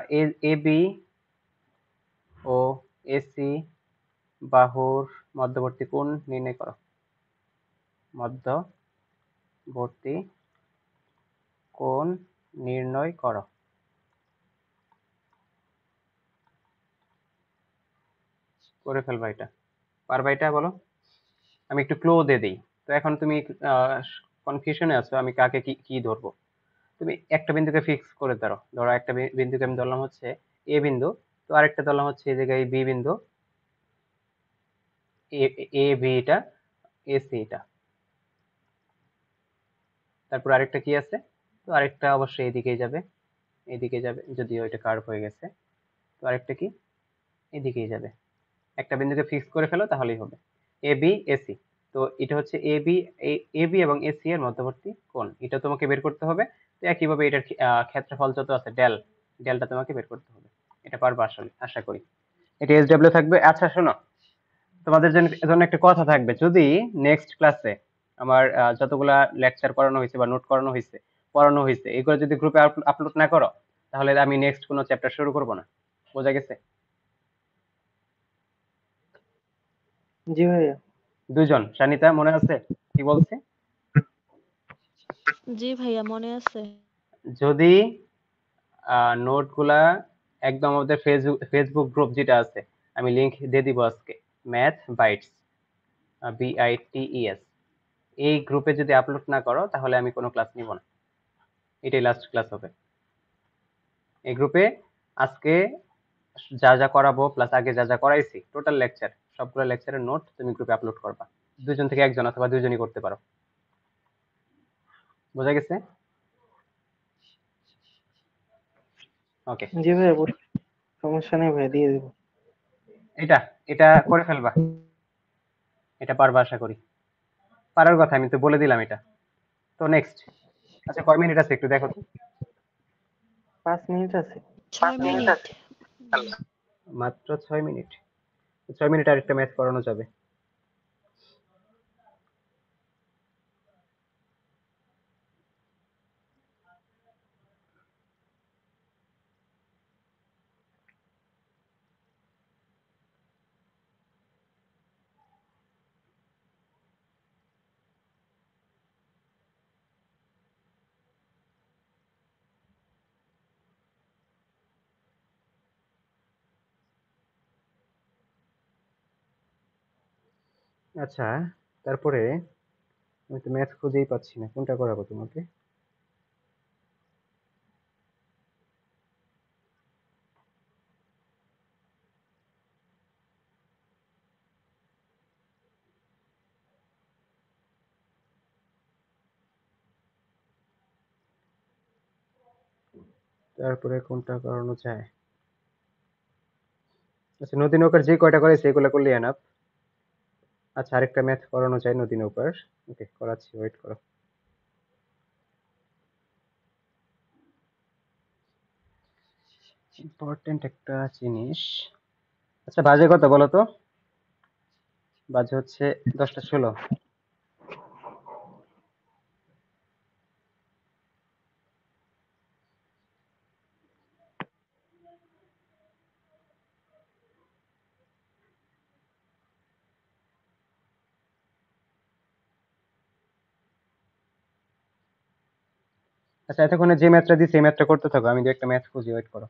এ বি ও এসি বাহুর মধ্যবর্তী কোণ নির্ণয় করো। মধ্যবর্তী কোণ নির্ণয় করো। করে ফেলবা এটা, পারবা এটা বলো? আমি একটু ক্লো দিয়ে দিই। তো এখন তুমি কনফিউশনে আছো আমি কাকে কি কি ধরবো। তুমি একটা বিন্দুকে ফিক্স করে ধরো, ধরো একটা বিন্দুকে আমি ধরলাম হচ্ছে এ বিন্দু, তো আরেকটা ধরলাম হচ্ছে এই জায়গায় বি বিন্দু, এ বি এটা, এ সি এটা, তারপর আরেকটা কি আছে, তো আরেকটা অবশ্যই এদিকেই যাবে, এদিকে যাবে, যদিও এটা কার্ভ হয়ে গেছে। তো আরেকটা কি এদিকেই যাবে। একটা বিন্দুকে ফিক্স করে ফেলো তাহলেই হবে। এ বি এসি, তো এটা হচ্ছে এ বি এবং এসি এর মধ্যবর্তী কোণ, এটা তোমাকে বের করতে হবে। তো একইভাবে এটার ক্ষেত্রফল যত আছে ডেলটা তোমাকে বের করতে হবে। এটা পারবা আসলে, আশা করি। এটা এসডব্লিউ থাকবে। আচ্ছা শোনো, তোমাদের জন্য একটা কথা থাকবে, যদি নেক্সট ক্লাসে আমার যতগুলা লেকচার করানো হয়েছে বা নোট পড়ানো হয়েছে এগুলো যদি গ্রুপে আপলোড না করো, তাহলে আমি নেক্সট কোনো চ্যাপ্টার শুরু করব না। বোঝা গেছে? জি ভাইয়া। দুজন, সানিতা মনে আছে কি বলছে? জি ভাইয়া মনে আছে। যদি নোটগুলা একদম আমাদের ফেসবুক গ্রুপ যেটা আছে, আমি লিংক দিয়ে দিব আজকে, ম্যাথ বাইটস, BITES, এই গ্রুপে যদি আপলোড না করো তাহলে আমি কোনো ক্লাস নিব না। এটাই লাস্ট ক্লাস হবে এই গ্রুপে। আজকে যা যা করাবো প্লাস আগে যা যা করাইছি টোটাল লেকচার, সবগুলো লেকচারের নোট তুমি গ্রুপে আপলোড করবা। দুজন থেকে একজন অথবা দুজনই করতে পারো। বোঝা গেছে? ওকে, জি ভাইয়া, সমস্যা নেই ভাইয়া, দিয়ে দেবো। এটা এটা করে ফেলবা, এটা পারবা আশা করি। পারার কথা, আমি তো বলে দিলাম এটা। তো নেক্সট, আচ্ছা কয় মিনিট আছে একটু দেখো তো। 5 মিনিট আছে। 6 মিনিট। মাত্র 6 মিনিট। 6 মিনিট আর একটা ম্যাথ করানো যাবে। আচ্ছা, তারপরে আমি তো ম্যাথ খুঁজেই পাচ্ছি না, কোনটা করাবো তোমাকে? তারপরে কোনটা করানো যায়? আচ্ছা, নদী নৌকার যে কয়টা করেছে এগুলো করলে এনাফ। আচ্ছা, আরেকটা ম্যাথ করানো যায় নদী নৌকার। ওকে, করাচ্ছি, ওয়েট করো। ইম্পর্টেন্ট একটা জিনিস। আচ্ছা, বাজে কত বলো তো? বাজে হচ্ছে 10টা 16। আচ্ছা, এতক্ষণে যে ম্যাথটা দিচ্ছি এই ম্যাথটা করতে থাকো, আমি দু একটা ম্যাথ খুঁজি, ওয়েট করো।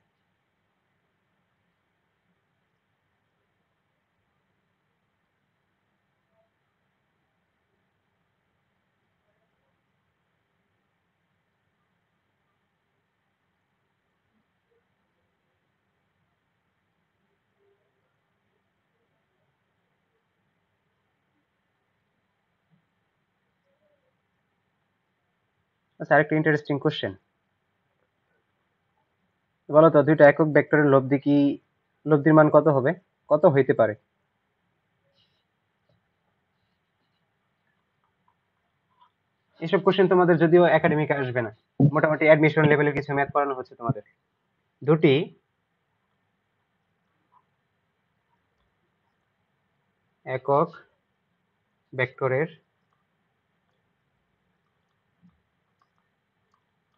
আচ্ছা, আরেকটা ইন্টারেস্টিং কোশ্চেন। বলো তো, দুইটা একক ভেক্টরের লব্ধির মান কত হবে? কত হইতে পারে? এসব কোশ্চেন তোমাদের যদিও একাডেমিকে আসবে না, মোটামুটি অ্যাডমিশন লেভেলের কিছু ম্যাথ পড়ানো হচ্ছে তোমাদের। দুটি একক ভেক্টরের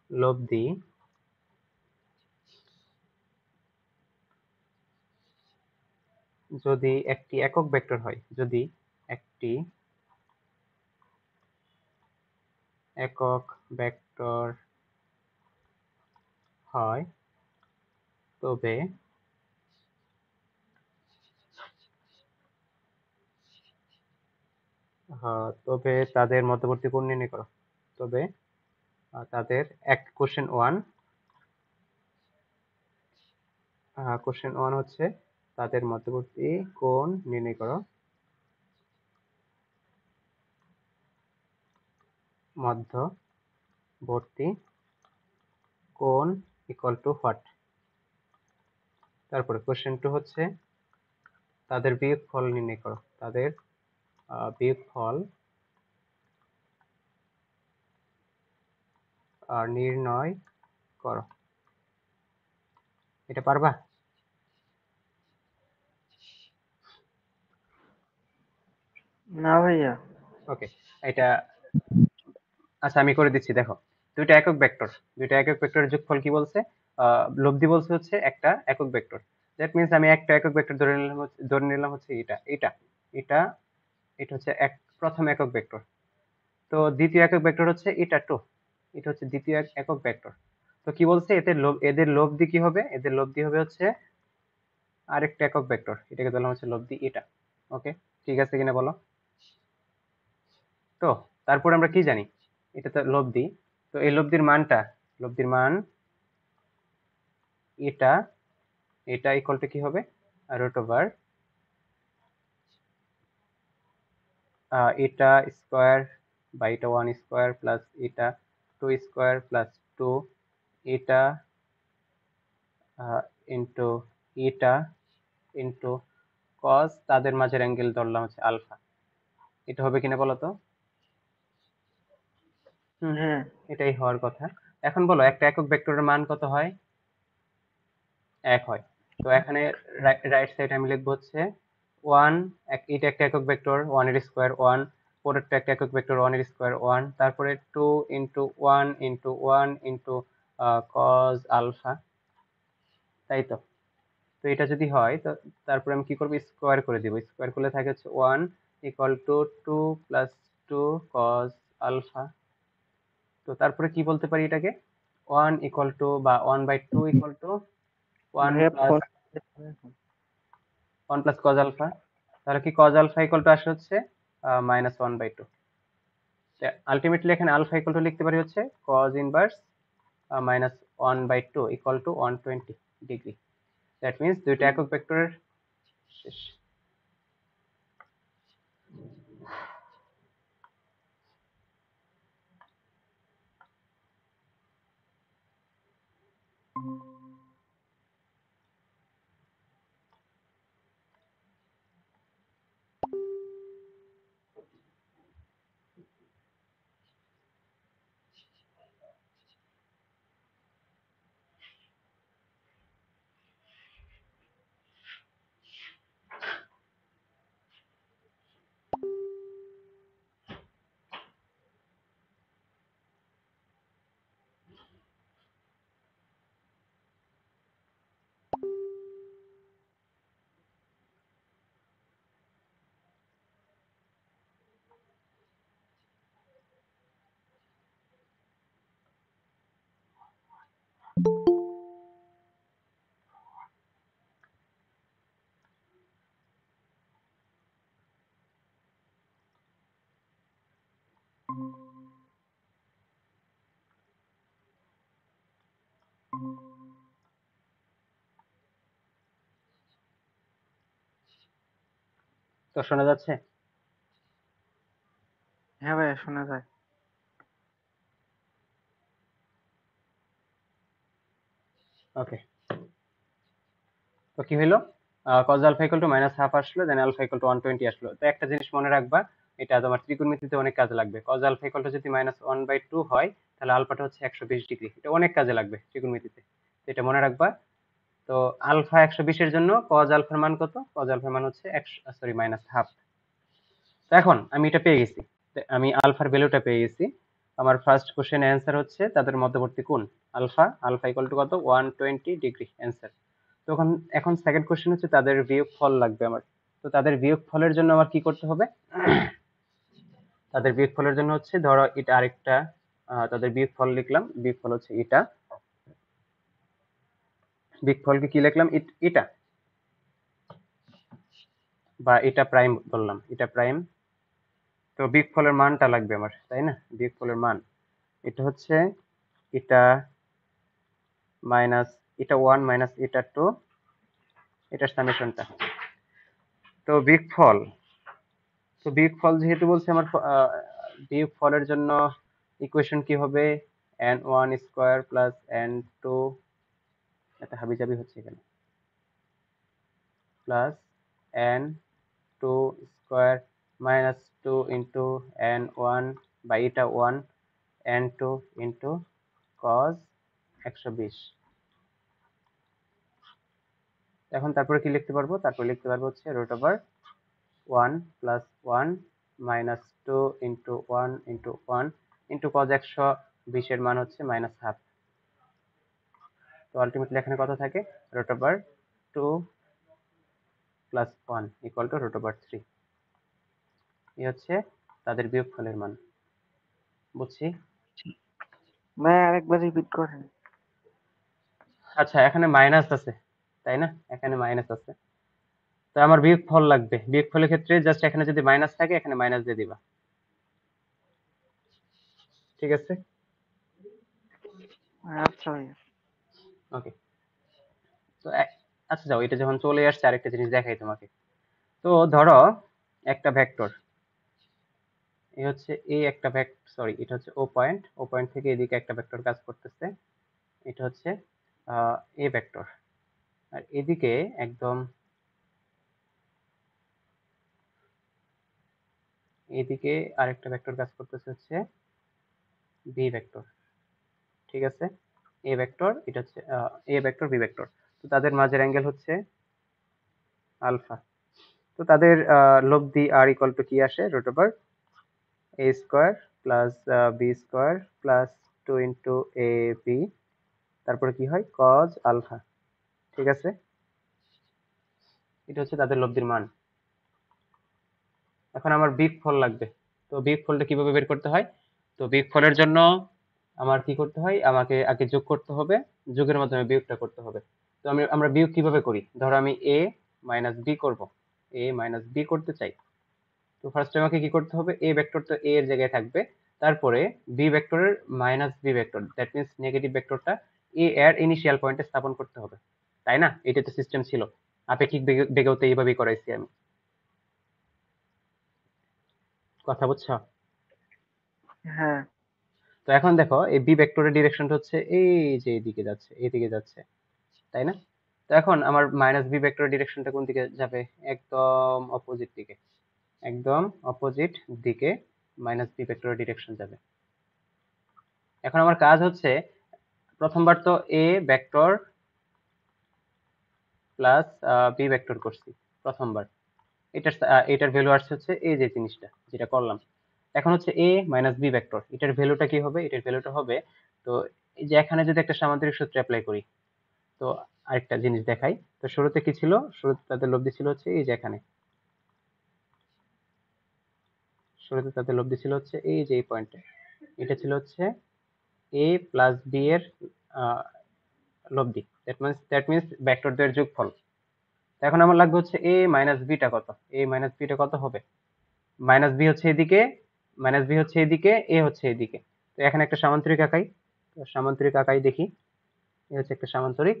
লব্ধি যদি একটি একক ভেক্টর হয়, যদি একটি একক ভেক্টর হয়, তবে তবে তাদের মধ্যবর্তী কোণ নির্ণয় করো। তবে তাদের এক কোশ্চেন ওয়ান হচ্ছে তাদের মধ্যবর্তী কোণ নির্ণয় করো। মধ্যবর্তী কোণ ইকুয়াল টু হোয়াট? তারপরে কোশ্চেন টু হচ্ছে তাদের বিয়োগফল নির্ণয় করো। তাদের বিয়োগফল নির্ণয় করো। এটা পারবা? না ভাইয়া। ওকে, এটা আচ্ছা আমি করে দিচ্ছি, দেখো। দুইটা একক ভেক্টরের যোগফল কি বলছে? লব্ধি বলছে হচ্ছে একটা একক ভেক্টর। দ্যাট মিন্স আমি একটা একক ভেক্টর ধরে নিলাম হচ্ছে এটা এটা হচ্ছে প্রথম একক ভেক্টর। তো দ্বিতীয় একক ভেক্টর হচ্ছে এটা হচ্ছে দ্বিতীয় একক ভেক্টর। তো কি বলছে, এদের লব্ধি কি হবে? এদের লব্ধি হবে হচ্ছে আরেকটা একক ভেক্টর, এটাকে ধরলাম হচ্ছে লব্ধি এটা। ওকে, ঠিক আছে কিনা বলো? তো তারপর আমরা কি জানি? এটা তো লব্ধি। তো এই লব্ধির মান এটা এটা ইকুয়াল টু কি হবে? রুট ওভার এটা স্কোয়ার বা এটা ওয়ান স্কোয়ার প্লাস এটা টু স্কোয়ার প্লাস টু এটা ইন্টু এটা ইন্টু কস তাদের মাঝের অ্যাঙ্গেল ধরলাম হচ্ছে আলফা। এটা হবে কিনা বলো তো? হুম, হ্যাঁ। এটাই হওয়ার কথা। এখন বলো, একটা একক ভেক্টরের মান কত হয়? এক হয়। তো এখানে রাইট সাইড আমি লিখবো হচ্ছে ওয়ান। এটা একটা একক ভেক্টর, ওয়ান এর স্কোয়ার ওয়ান। পরেরটা একটা একক ভেক্টর, ওয়ান এর স্কোয়ার ওয়ান। তারপরে two into one into cos alpha, তাই তো? তো এটা যদি হয় তো তারপরে আমি কি করবো? স্কোয়ার করে দিব। স্কোয়ার করলে থাকে হচ্ছে one equal to two plus two cos alpha. তো তারপরে কি বলতে পারি এটাকে? ওয়ান ইকুয়াল টু বা one by two equal to one ভাইয়া plus phone. One plus cos alpha. তাহলে কি কজ আলফা ইকুয়াল টু আসে হচ্ছে minus one by two. Ultimately এখানে আলফা ইকুয়াল টু লিখতে পারি হচ্ছে cos inverse minus one by two equal to 120 degree. That means দুইটা একক ভেক্টরের শেষ। তো শোনা যাচ্ছে? হ্যাঁ ভাইয়া, শোনা যায়। ওকে, তো কি হলো, cos alpha equal to minus half আসলো, দেন আলফা ইকুয়াল টু 120 আসলো। তো একটা জিনিস মনে রাখবা, এটা তোমার ত্রিকোণমিতিতে অনেক কাজে লাগবে। cos আলফা ইকুয়াল টু যদি -1/2 হয়, তাহলে আলফাটা হচ্ছে 120 ডিগ্রি। এটা অনেক কাজে লাগবে ত্রিকোণমিতিতে, তো এটা মনে রাখবা। তো আলফা 120 এর জন্য cos আলফার মান কত? cos আলফার মান হচ্ছে মাইনাস হাফ। তো এখন আমি এটা পেয়ে গেছি, তো আমি আলফার ভ্যালুটা পেয়ে গেছি। আমার ফার্স্ট কোশ্চেন অ্যান্সার হচ্ছে তাদের মধ্যবর্তী কোণ আলফা, আলফা ইকুয়াল টু কত? 120 ডিগ্রি অ্যান্সার। তখন এখন সেকেন্ড কোশ্চেন হচ্ছে তাদের বিয়োগফল লাগবে আমার। তো তাদের বিয়োগফলের জন্য আমার কি করতে হবে? তাদের বিয়োগফলের জন্য হচ্ছে ধরো এটা আরেকটা, তাদের বিয়োগফল লিখলাম, বিয়োগফল হচ্ছে এটা, বিয়োগফলকে কি লিখলাম? এটা, বা এটা প্রাইম বললাম, এটা প্রাইম। তো বিয়োগফলের মানটা লাগবে আমার, তাই না? বিয়োগফলের মান এটা হচ্ছে এটা মাইনাস এটা 1 মাইনাস এটা 2, এটার সামেশনটা। তো বিয়োগফল, তো বিয়োগফল যেহেতু বলছে আমার, বিয়োগফলের জন্য ইকুয়েশন কি হবে? n1 স্কয়ার প্লাস n2, এটা হাবিজাবি হচ্ছে এখানে, plus n2 square minus 2 into n1 বা এটা 1 n2 ইন্টু cos 120। এখন তারপরে কি লিখতে পারবো? তারপরে লিখতে পারবো হচ্ছে root over 1 plus 1 minus 2 into 1 into 1 into cos 120 এর মান হচ্ছে মাইনাস হাফ। তো আলটিমেটলি এখানে কত থাকে? Root over 2 plus 1 equal to root over 3। এই হচ্ছে তাদের বিয়োগফলের মান। বুঝছি? ভাই আরেকবার রিপিট করেন। আচ্ছা, এখানে মাইনাস আছে, তাই না? এখানে মাইনাস আছে, তো আমার বিয়োগফল লাগবে। বিয়োগফলের ক্ষেত্রে জাস্ট এখানে যদি মাইনাস থাকে, এখানে মাইনাস দিয়ে দিবা। ঠিক আছে? আচ্ছা ভাইয়া। ওকে, তো আচ্ছা যাও, এটা যখন চলে আসছে আরেকটা জিনিস দেখাই তোমাকে। তো ধরো একটা ভেক্টর, এই হচ্ছে এই একটা ভেক্টর, সরি এটা হচ্ছে ও পয়েন্ট, ও পয়েন্ট থেকে এদিকে একটা ভেক্টর কাজ করতেছে, এটা হচ্ছে এ ভেক্টর। আর এদিকে একদম এদিকে আরেকটা ভেক্টর কাজ করতেছে হচ্ছে বি ভেক্টর। ঠিক আছে? এ ভেক্টর, এটা হচ্ছে এ ভেক্টর বি ভেক্টর। তো তাদের মাঝের অ্যাঙ্গেল হচ্ছে আলফা। তো তাদের লব্ধি আর ইকুয়াল টু কি আসে? Root over A square plus B square plus 2 into A B, তারপরে কি হয়? Cos alpha. ঠিক আছে? এটা হচ্ছে তাদের লব্ধির মান। এখন আমার বিয়োগফল লাগবে। তো বিয়োগফলটা কিভাবে বের করতে হয়? তো বিয়োগফলের জন্য আমার কি করতে হয়? আমাকে আগে যোগ করতে হবে, যোগের মাধ্যমে বিয়োগটা করতে হবে। তো আমরা বিয়োগ কিভাবে করি? ধরো আমি এ মাইনাস বি করবো, এ মাইনাস বি করতে চাই। তো ফার্স্টে আমাকে কি করতে হবে? এ ভেক্টর তো এ এর জায়গায় থাকবে, তারপরে বি ভেক্টরের minus B vector, that means negative ভেক্টরটা এ এর ইনিশিয়াল পয়েন্টে স্থাপন করতে হবে, তাই না? এটা তো সিস্টেম ছিল, আপেক্ষিক বেগেও তো এইভাবেই করাইছি আমি। কথা বুঝছো? হ্যাঁ। তো এখন দেখো এই বি ভেক্টরের ডিরেকশনটা হচ্ছে এই যে এইদিকে যাচ্ছে, এইদিকে যাচ্ছে, তাই না? তো এখন আমার মাইনাস বি ভেক্টরের ডিরেকশনটা কোন দিকে যাবে? একদম অপোজিট দিকে, একদম অপোজিট দিকে মাইনাস বি ভেক্টরের ডিরেকশন যাবে। এখন আমার কাজ হচ্ছে, প্রথমবার তো A vector plus B vector করছি প্রথমবার, এটার ভ্যালু আসছে হচ্ছে এই যে জিনিসটা যেটা করলাম। এখন হচ্ছে এ মাইনাস বি ভেক্টর, এটার ভ্যালুটা কি হবে? এটার ভ্যালুটা হবে, তো এই যে এখানে যদি একটা সামান্তরিক সূত্র অ্যাপ্লাই করি, তো আরেকটা জিনিস দেখাই। তো শুরুতে কি ছিল? শুরুতে তাদের লব্ধি ছিল হচ্ছে এই যে এখানে, শুরুতে তাদের লব্ধি ছিল হচ্ছে এই যে এই পয়েন্টে, এটা ছিল হচ্ছে এ প্লাস বি এর আহ, লব্ধি, দ্যাট মিন্স ভেক্টর দ্বয়ের যোগফল। তো এখন আমার লাগবে হচ্ছে এ মাইনাস বিটা কত? এ মাইনাস বিটা কত হবে? মাইনাস বি হচ্ছে এদিকে, মাইনাস বি হচ্ছে এদিকে, এ হচ্ছে এদিকে। তো এখানে একটা সামান্তরিক আঁকাই, তো সামান্তরিক আঁকাই দেখি। এ হচ্ছে একটা সামান্তরিক,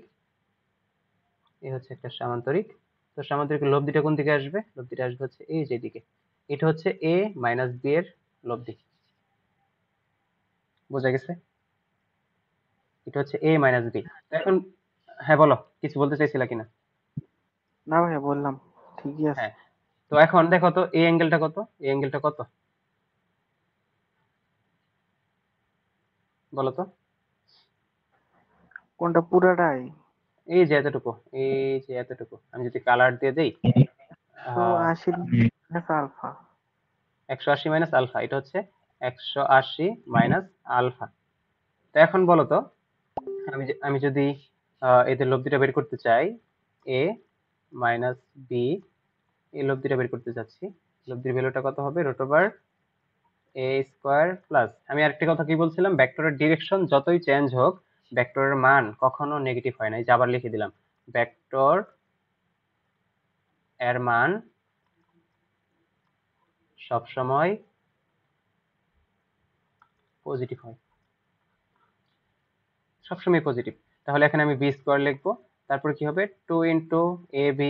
এ হচ্ছে একটা সামান্তরিক। তো সামান্তরিকের লব্ধিটা কোন দিকে আসবে? লব্ধিটা আসবে হচ্ছে এই যে দিকে। এটা হচ্ছে এ মাইনাস বি এর লব্ধি। বোঝা গেছে? এটা হচ্ছে এ মাইনাস বি। এখন হ্যাঁ বলো, কিছু বলতে চাইছিলা কিনা? না ভাইয়া, বললাম ঠিকই আছে। হ্যাঁ, তো এখন দেখো তো এই অ্যাঙ্গেলটা কত, এই অ্যাঙ্গেলটা কত বলো তো। কোনটা, পুরাটাই? এই যে এতটুকু, এই যে এতটুকু আমি যদি কালার দিয়ে দেই, 180 মাইনাস আলফা। 180 মাইনাস আলফা, এটা হচ্ছে 180 মাইনাস আলফা। তো এখন বলো তো, আমি যদি এদের লব্ধিটা বের করতে চাই, এ মাইনাস বি, এই লব্ধিটা বের করতে চাচ্ছি, লব্ধির ভ্যালুটা কত হবে, root over A square plus, আমি আরেকটা কথা কি বলছিলাম, ভেক্টরের ডিরেকশন যতই চেঞ্জ হোক ভেক্টরের মান কখনো নেগেটিভ হয় না। এই যে আবার লিখে দিলাম, ভেক্টর এর মান সবসময় পজিটিভ হয়, সবসময় পজিটিভ। তাহলে এখানে আমি বি স্কোয়ার লিখবো, তারপর কি হবে, 2 × ab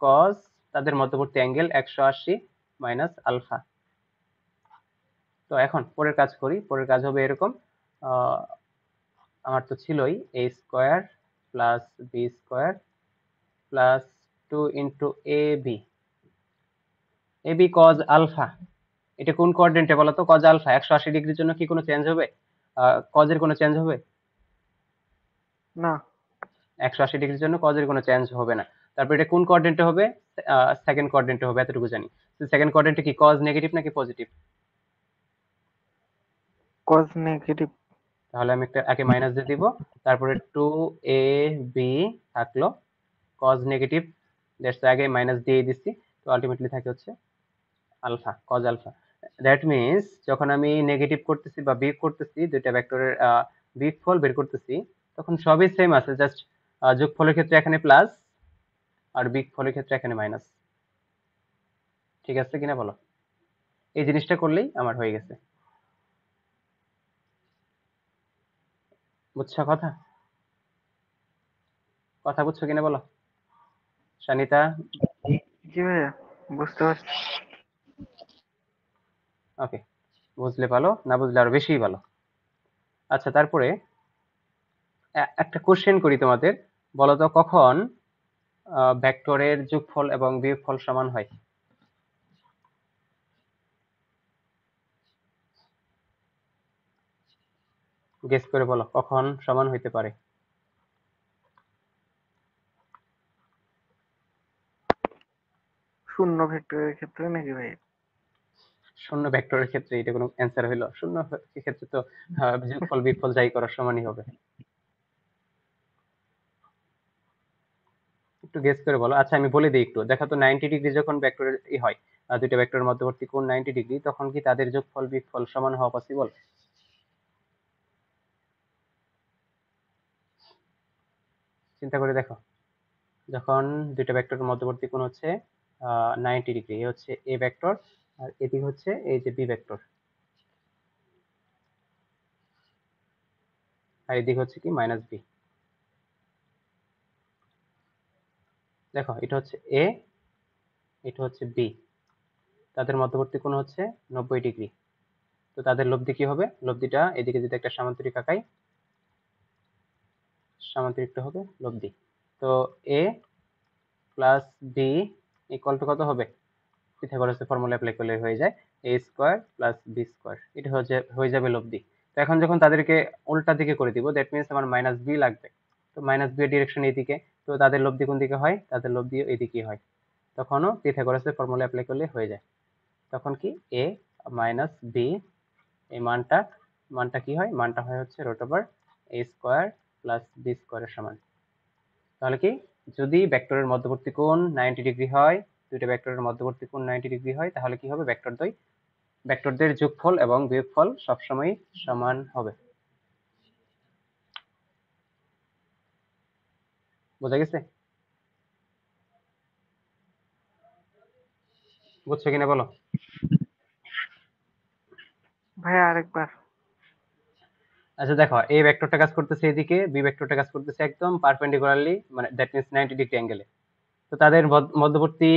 cos, তাদের মধ্যবর্তী অ্যাঙ্গেল 180 মাইনাস আলফা। তো এখন পরের কাজ করি, পরের কাজ হবে এরকম, আহ, আমার তো ছিলই A square plus B square plus 2 × ab cos alpha. এটা কোন কোয়াড্রেন্টে বলো তো, cos আলফা 180 ডিগ্রির জন্য কি কোনো চেঞ্জ হবে, cos এর কোনো চেঞ্জ হবে? না। 180 ডিগ্রির জন্য cos এর কোনো চেঞ্জ হবে না। তারপর এটা কোন কোয়াড্রেন্টে হবে, সেকেন্ড কোয়াড্রেন্টে হবে, এতটুকু জানি। তো সেকেন্ড কোয়াড্রেন্টে কি cos নেগেটিভ নাকি পজিটিভ? Cause negative. তাহলে আমি একটা একে মাইনাস দিয়ে দিব, তারপরে 2ab থাকলো, cos নেগেটিভ, দ্যাটস আগে মাইনাস দিয়ে দিচ্ছি, তো আলটিমেটলি থাকে হচ্ছে alpha, cos alpha. That means যখন আমি নেগেটিভ করতেছি বা বিয়োগ করতেছি, দুইটা ভেক্টরের বিয়োগফল বের করতেছি, তখন সবই সেম আছে, জাস্ট যোগফলের ক্ষেত্রে এখানে প্লাস আর বিয়োগফলের ক্ষেত্রে এখানে মাইনাস। ঠিক আছে কিনা বলো, এই জিনিসটা করলেই আমার হয়ে গেছে। বুঝছো কথা, কথা বুঝছো কিনা বলো সানিতা? জি ভাইয়া, বুঝতে পারছি। ওকে, বুঝলে ভালো, না বুঝলে আরো বেশি ভালো। আচ্ছা, তারপরে একটা কোশ্চেন করি তোমাদের, বলো তো কখন ভেক্টরের যোগফল এবং বিয়োগফল সমান হয়? গেস করে বলো কখন সমান হইতে পারে। শূন্য ভেক্টরের ক্ষেত্রে নাকি ভাইয়া? শূন্য ভেক্টরের ক্ষেত্রে এটা কোনো অ্যান্সার হইলো? শূন্য ক্ষেত্রে তো যোগফল বিয়োগফল যাই করার সমানই হবে। একটু গেস করে বলো। আচ্ছা আমি বলে দিই একটু, দেখো তো 90 ডিগ্রি যখন ভেক্টরের হয়, দুইটা ভেক্টরের মধ্যবর্তী কোণ 90 ডিগ্রি, তখন কি তাদের যোগফল বিয়োগফল সমান হওয়া পসিবল? চিন্তা করে দেখো, যখন দুইটা ভেক্টরের মধ্যবর্তী কোণ হচ্ছে 90 ডিগ্রি, এ হচ্ছে এ ভেক্টর আর এদিকে হচ্ছে এই যে বি ভেক্টর, আর এদিকে হচ্ছে কি মাইনাস বি। দেখো এটা হচ্ছে এ, এটা হচ্ছে বি, তাদের মধ্যবর্তী কোণ হচ্ছে 90 ডিগ্রি। তো তাদের লব্ধি কি হবে, লব্ধিটা এদিকে যদি একটা সামান্তরিক আঁকাই, সামান্তরিকটা হবে লব্ধি। তো এ প্লাস বি ইকুয়াল টু কত হবে, পিথাগোরাসের ফর্মুলা অ্যাপ্লাই করলে হয়ে যায় এ স্কোয়ার প্লাস বি স্কোয়ার, এটা হয়ে যাবে লব্ধি। তো এখন যখন তাদেরকে উল্টা দিকে করে দিব, দ্যাট মিনস আমার মাইনাস বি লাগবে, তো মাইনাস বি এর ডিরেকশন এইদিকে, তো তাদের লব্ধি কোন দিকে হয়, তাদের লব্ধি এদিকে হয়, তখনও পিথাগোরাসের ফর্মুলা অ্যাপ্লাই করলে হয়ে যায়। তখন কি এ মাইনাস বি, এই মানটা, মানটা কি হয়, মানটা হয় হচ্ছে root over A square plus B স্কোয়ারের সমান। তাহলে কি, যদি ভেক্টরের মধ্যবর্তী কোণ 90 ডিগ্রি হয়, দুইটা ভেক্টরের মধ্যবর্তী কোণ 90 ডিগ্রি হয়, তাহলে কি হবে, ভেক্টরদের যোগফল এবং বিয়োগফল সবসময় সমান হবে। বোঝা গেছে? বুঝছো কিনা বলো। ভাইয়া আরেকবার। আচ্ছা দেখো, এ ভেক্টরটা কাজ করতেছে এদিকে, বি ভেক্টরটা কাজ করতেছে একদম পারপেন্ডিকুলারলি, মানে দ্যাট মিন্স 90 ডিগ্রি অ্যাঙ্গেলে। তো তাদের মধ্যবর্তী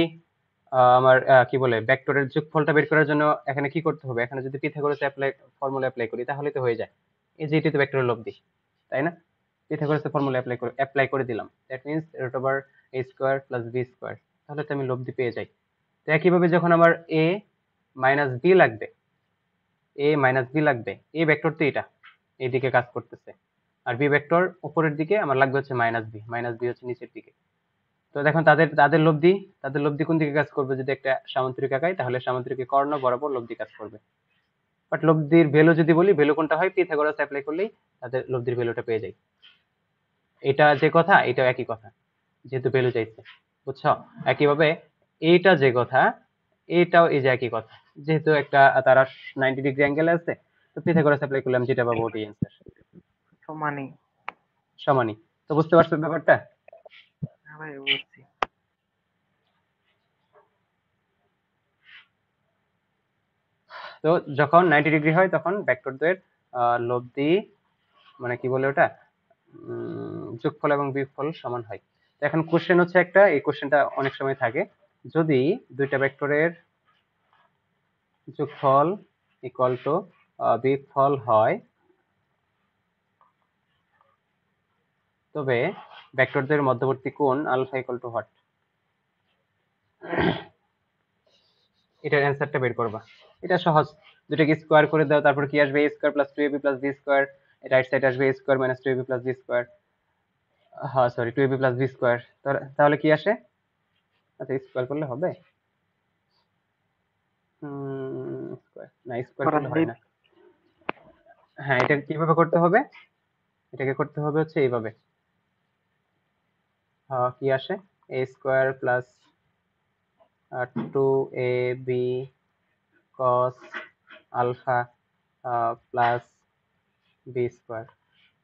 আমার কি বলে ভেক্টরের যোগফলটা বের করার জন্য এখানে কি করতে হবে, এখানে যদি পিথাগোরাস ফর্মুলা অ্যাপ্লাই করি তাহলে তো হয়ে যায়। এই যে এটি তো ভেক্টরের লব্ধি, তাই না? পিথাগোরাসের ফর্মুলা অ্যাপ্লাই করে দিলাম, that means root over a square plus b square, তাহলে তো আমি লব্ধি পেয়ে যাই। তো একইভাবে যখন আমার a মাইনাস b লাগবে, a ভেক্টর তো এটা এইদিকে কাজ করতেছে, আর b ভেক্টর উপরের দিকে আমার লাগবে হচ্ছে মাইনাস b হচ্ছে নিচের দিকে। তো দেখুন তাদের লব্ধি কোন দিকে কাজ করবে, যদি একটা সামান্তরিক আঁকাই তাহলে সামান্তরিকের কর্ণ বরাবর লব্ধি কাজ করবে। বাট লব্ধির ভ্যালু যদি বলি, ভ্যালু কোনটা হয়, পিথাগোরাস অ্যাপ্লাই করলেই তাদের লব্ধির ভ্যালুটা পেয়ে যাই। এটা যে কথা এটাও একই কথা, যেহেতু ভ্যালু চাইছে, বুঝছো? একইভাবে এইটা যে কথা এইটাও এই যে একই কথা, যেহেতু একটা তারা 90 ডিগ্রি অ্যাঙ্গেল আছে, তো পিথাগোরাস অ্যাপ্লাই করলাম, যেটা পাবো ওটাই অ্যান্সার। সমানই। সমানই। তো বুঝতে পারছো ব্যাপারটা? হ্যাঁ ভাই বুঝছি। তো যখন 90 ডিগ্রি হয় তখন ভেক্টরদের লব্ধি, মানে কি বলে ওটা, যোগফল এবং বিয়োগফল সমান হয়। তো এখন কোশ্চেন হচ্ছে একটা, এই কোশ্চেনটা অনেক সময় থাকে, যদি দুইটা ভেক্টরের যোগফল ইকুয়াল টু বিয়োগফল হয়, তবে ভেক্টরদের মধ্যবর্তী কোণ আলফা ইকুয়াল টু হোয়াট, এটার অ্যান্সারটা বের করবা। এটা সহজ, দুটাকে স্কোয়ার করে দাও, তারপর কি আসবে, a square plus 2ab plus b square, right side আসবে a square minus 2ab plus b square, হ্যাঁ sorry 2ab plus b square, তাহলে কি আসে, আচ্ছা স্কোয়ার করলে হবে, স্কোয়ার না, স্কোয়ার করা করলে হয় যায়। না। হ্যাঁ, এটা কিভাবে করতে হবে, এটাকে করতে হবে হচ্ছে এইভাবে, কি আসে, a square plus 2ab cos alpha plus b square,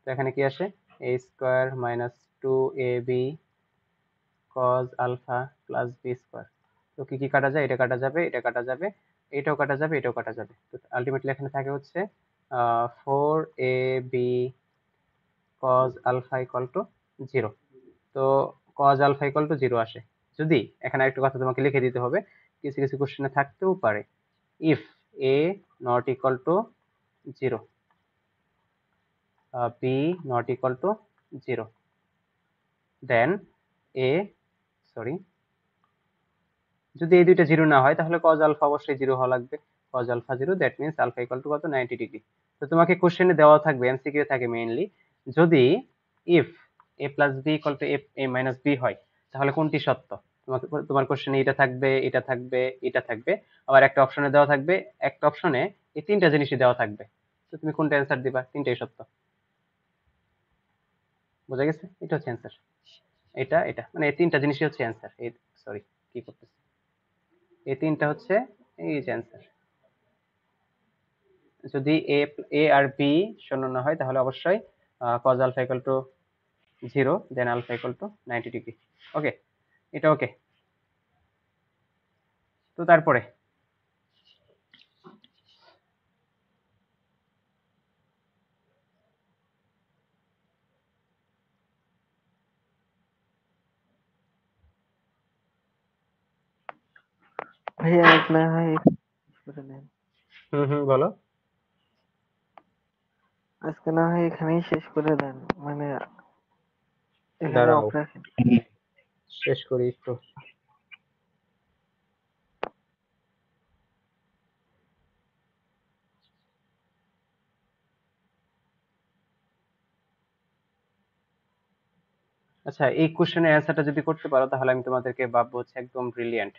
তো এখানে কি আসে, a square minus 2ab cos alpha plus b square. তো কি কি কাটা যায়, এটা কাটা যাবে, এটা কাটা যাবে, এটাও কাটা যাবে, এটাও কাটা যাবে, তো আলটিমেটলি এখানে থাকে হচ্ছে 4ab cos alpha equal to 0। তো cos আলফা ইকুয়াল টু 0 আসে, যদি এখানে একটা কথা তোমাকে লিখে দিতে হবে, কিছু কিছু কোশ্চেনে থাকতেও পারে, if a not equal to 0, b not equal to 0, then a, sorry, যদি এই দুইটা 0 না হয় তাহলে cos আলফা অবশ্যই 0 হওয়া লাগবে, cos alpha 0, that means alpha equal to কত, 90 ডিগ্রি। তো তোমাকে কোশ্চেনে দেওয়া থাকবে, এমসিকিউ থাকে মেইনলি, যদি if a plus b equal to a minus b হয়, তাহলে কোনটি সত্য, তোমাকে তোমার কোশ্চেনে এটা থাকবে, এটা থাকবে, এটা থাকবে, আবার একটা অপশনে দেওয়া থাকবে, একটা অপশনে এই তিনটা জিনিসই দেওয়া থাকবে, তো তুমি কোনটা অ্যান্সার দিবা, তিনটাই সত্য। বোঝা গেছে, এটা হচ্ছে অ্যান্সার, এটা মানে এই তিনটা জিনিসই হচ্ছে অ্যান্সার, এই সরি কি করতেছে, এই তিনটা হচ্ছে এই যে অ্যান্সার। যদি এ আর বি শূন্য না হয় তাহলে অবশ্যই cos alpha equal to 0, then alpha equal to 90 degree. Okay, এটা ওকে। তো তারপরে ভাইয়া এক না হয় শেষ করে দেন, বলো। আজকে না হয় এখানেই শেষ করে দেন, মানে এখানে দাঁড়াও, অফ রাখেন। শেষ করি একটু। আচ্ছা, এই কোশ্চেনের অ্যান্সারটা যদি করতে পারো তাহলে আমি তোমাদেরকে ভাববো হচ্ছে একদম ব্রিলিয়ান্ট।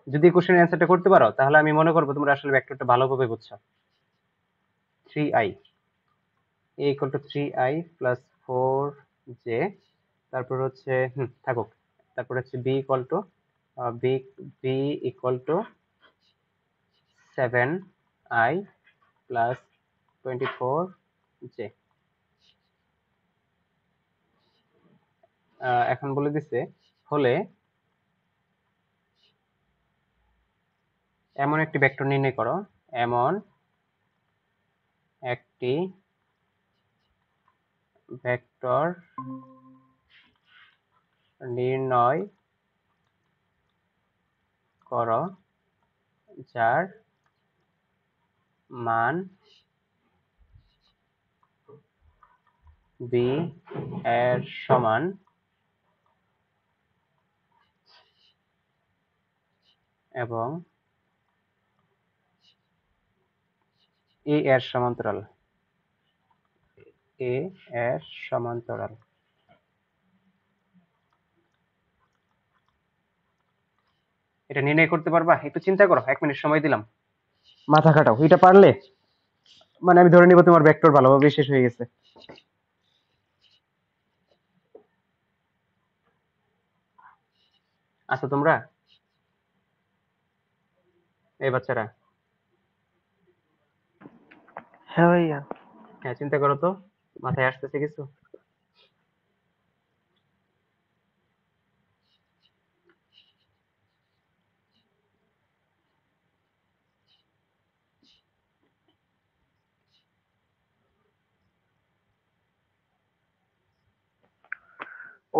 যদি কোশ্চেনের অ্যান্সারটা করতে পারো তাহলে আমি মনে করবো তোমরা আসলে ভেক্টরটা ভালোভাবে বুঝছো। 3i, a equal to 3i plus 4j, তারপর হচ্ছে থাকুক, তারপর হচ্ছে b equal to b b equal to 7i plus 24j। এখন বলে দিছে, হলে এমন একটি ভেক্টর নির্ণয় করো, এমন একটি ভেক্টর নির্ণয় করো যার মান বি এর সমান এবং এ এর সমান্তরাল, এ এর সমান্তরাল। এটা নির্ণয় করতে পারবা? একটু চিন্তা করো, 1 মিনিট সময় দিলাম, মাথা খাটাও। এটা পারলে মানে আমি ধরে নিব তোমার ভেক্টর ভালোভাবে শেষ হয়ে গেছে। আচ্ছা তোমরা এই বাচ্চারা, হ্যাঁ ভাইয়া। হ্যাঁ চিন্তা করো তো, মাথায় আসতেছে কিছু?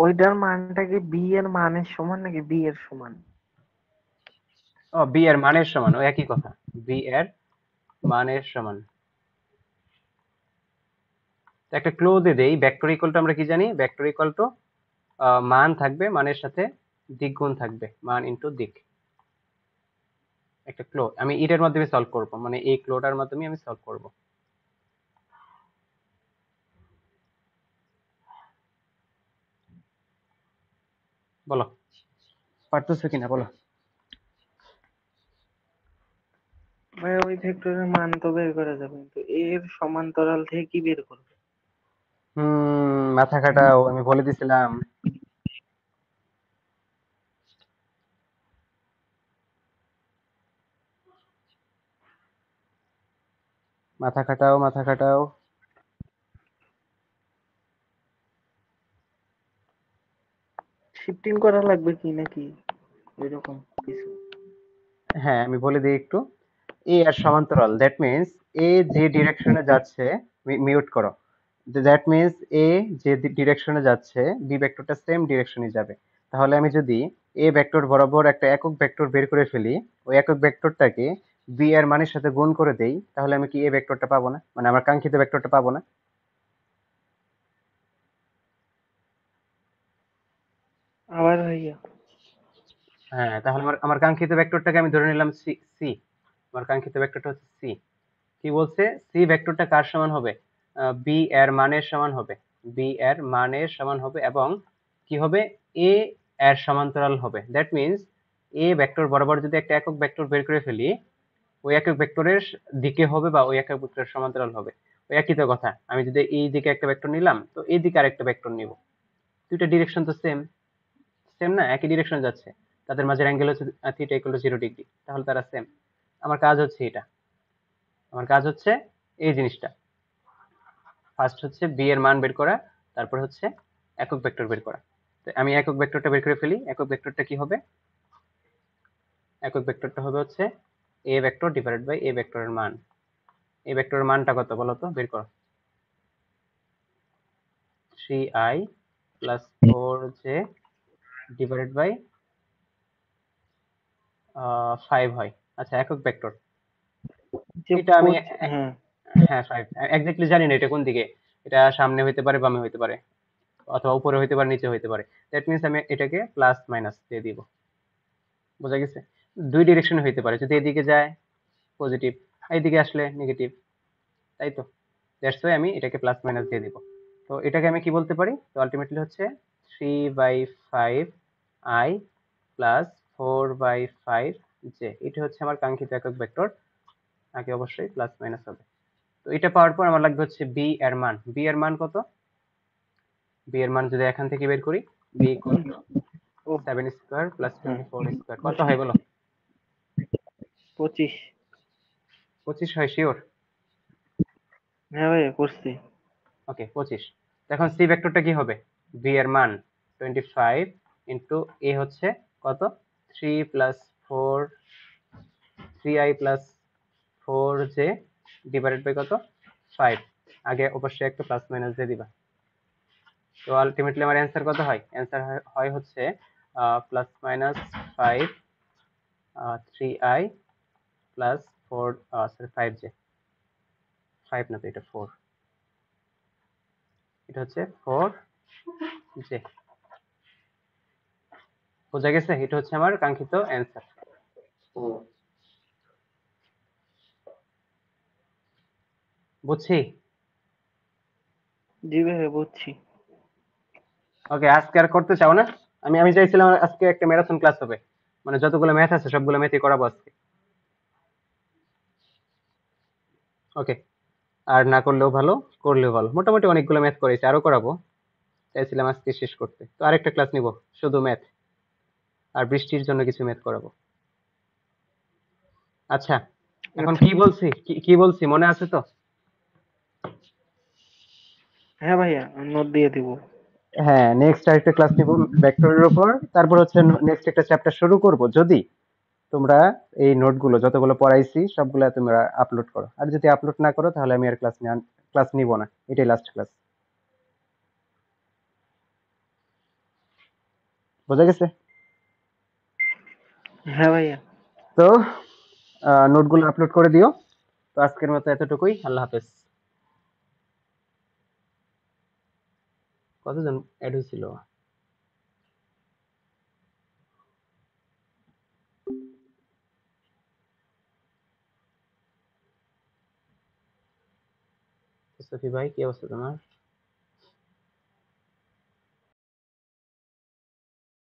ওইটার মানটা কি বি এর মানের সমান নাকি বি এর সমান? ও বি এর মানের সমান, ও একই কথা, বি এর মানের সমান। তো একটা ক্লু দিয়ে দেই, ভেক্টর ইকুয়াল টু আমরা কি জানি? ভেক্টর ইকুয়াল টু মান থাকবে, মানের সাথে দিক গুণ থাকবে, মান ইনটু দিক। একটা ক্লো আমি এটার মাধ্যমে সলভ করব, মানে এই ক্লোটার মাধ্যমে আমি সলভ করব। বলো পারতেছো কিনা বলো। ভাই ওই ভেক্টরের মান তো বের করা যাবে, কিন্তু এর সমান্তরাল থেকে কি বের করবে? মাথা খাটাও, আমি বলে দিছিলাম। মাথা খাটাও, মাথা খাটাও। শিফটিং করা লাগবে কি নাকি এরকম কিছু? হ্যাঁ আমি বলে দিই একটু। এ আর সমান্তরাল, দ্যাট মিন্স এ যে ডিরেকশনে যাচ্ছে, মিউট করো, দ্যাট মিন্স এ যে ডিরেকশনে যাচ্ছে বি ভেক্টরটা সেম ডিরেকশনে যাবে। তাহলে আমি যদি এ ভেক্টর বরাবর একটা একক ভেক্টর বের করে ফেলি, ওই একক ভেক্টরটাকে বি এর মানের সাথে গুণ করে দেই, তাহলে আমি কি এ ভেক্টরটা পাবো না? মানে আমার কাঙ্ক্ষিত ভেক্টরটা পাবো না? আবার ভাইয়া? হ্যাঁ, তাহলে আমার আমার কাঙ্ক্ষিত ভেক্টরটাকে আমি ধরে নিলাম সি, সি। আমার কাঙ্ক্ষিত ভেক্টরটা হচ্ছে সি। কি বলছে? সি ভেক্টরটা কার সমান হবে? বি এর মানের সমান হবে, বি এর মানের সমান হবে এবং কি হবে? এ এর সমান্তরাল হবে। দ্যাট মিন্স এ ভেক্টর বরাবর যদি একটা একক ভেক্টর বের করে ফেলি, ওই একক ভেক্টরের দিকে হবে বা ওই একক ভেক্টরের সমান্তরাল হবে। ওই একই তো কথা, আমি যদি এই দিকে একটা ভেক্টর নিলাম, তো এই দিকে আরেকটা ভেক্টর নিব, দুইটা ডিরেকশন তো সেম, সেম না, একই ডিরেকশনে যাচ্ছে, তাদের মাঝের অ্যাঙ্গেল হচ্ছে থিটা ইকুয়াল টু 0 ডিগ্রি, তাহলে তারা সেম। আমার কাজ হচ্ছে এটা, আমার কাজ হচ্ছে এই জিনিসটা। ফার্স্ট হচ্ছে বি এর মান বের করা, তারপর হচ্ছে একক ভেক্টর বের করা। তো আমি একক ভেক্টরটা বের করে ফেলি। একক ভেক্টরটা কি হবে? একক ভেক্টরটা হবে হচ্ছে এ ভেক্টর ডিভাইডেড বাই এ ভেক্টরের মান। এ ভেক্টরের মানটা কত বলো তো, বের করো। 3i plus 4j divided by 5 হয়। আচ্ছা একক ভেক্টর, যে এটা আমি হ্যাঁ। হ্যাঁ 5 এক্স্যাক্টলি জানি না এটা কোন দিকে, এটা সামনে হইতে পারে, বামে হইতে পারে, অথবা উপরে হইতে পারে, নিচে হইতে পারে। দ্যাট মিন্স আমি এটাকে প্লাস মাইনাস দিয়ে দিব। বোঝা গেছে? দুই ডিরেকশনে হইতে পারে, যদি এদিকে যায় পজিটিভ, এইদিকে আসলে নেগেটিভ, তাই তো? দ্যাটস ওয়াই আমি এটাকে প্লাস মাইনাস দিয়ে দিব। তো এটাকে আমি কি বলতে পারি? তো আলটিমেটলি হচ্ছে 3/5i প্লাস 4/5j, এটা হচ্ছে আমার কাঙ্ক্ষিত একক ভেক্টর। আগে অবশ্যই প্লাস মাইনাস হবে। তো এটা পাওয়ার পর আমার লাগবে হচ্ছে বি এর মান। বি এর মান কত? বি এর মান যদি এখান থেকে বের করি, বি ইকুয়াল টু ও 7 স্কোয়ার প্লাস হ্যাঁ, 24 স্কোয়ার, কত হয় বলো? 25। 25 হয় শিওর? হ্যাঁ ভাইয়া করছি। ওকে 25। এখন সি ভেক্টরটা কি হবে? বি এর মান 25 ইন্টু এ হচ্ছে কত? 3 plus 4, 3i plus 4j divided by কত? 5। আগে অবশ্যই একটা প্লাস মাইনাস দিয়ে দিবা। তো আলটিমেটলি আমার অ্যান্সার কত হয়? অ্যান্সার হয় হচ্ছে plus minus 5, 3i plus 4, sorry 5j, 5 না তো এটা 4। এটা হচ্ছে 4j। বোঝা গেছে? এটা হচ্ছে আমার কাঙ্ক্ষিত অ্যান্সার। বুঝছি? জি ভাইয়া বুঝছি। ওকে, আজকে আর করতে চাও না? আমি আমি চাইছিলাম আজকে একটা ম্যারাথন ক্লাস হবে, মানে যতগুলো ম্যাথ আছে সবগুলো ম্যাথই করাবো আজকে। ওকে, আর না করলেও ভালো, করলেও ভালো। মোটামুটি অনেকগুলো ম্যাথ করেছি, আরো করাবো। চাইছিলাম আজকে শেষ করতে, তো আরেকটা ক্লাস নিব শুধু ম্যাথ, আর বৃষ্টির জন্য কিছু ম্যাথ করাবো। আচ্ছা, এখন আচ্ছা। কি বলছি, কি বলছি মনে আছে তো? হ্যাঁ ভাইয়া, নোট দিয়ে দিব। হ্যাঁ, নেক্সট আরেকটা ক্লাস নিব ভেক্টরের উপর, তারপর হচ্ছে নেক্সট একটা চ্যাপ্টার শুরু করব, যদি তোমরা এই নোটগুলো যতগুলো পড়াইছি সবগুলো তোমরা আপলোড করো। আর যদি আপলোড না করো তাহলে আমি আর ক্লাস নিব না, এটাই লাস্ট ক্লাস। বোঝা গেছে? হ্যাঁ ভাইয়া। তো নোটগুলো আপলোড করে দিও। তো আজকের মতো এতটুকুই, আল্লাহ হাফেজ। কতজন অ্যাড হয়েছিল? সফি ভাই, কি অবস্থা তোমার?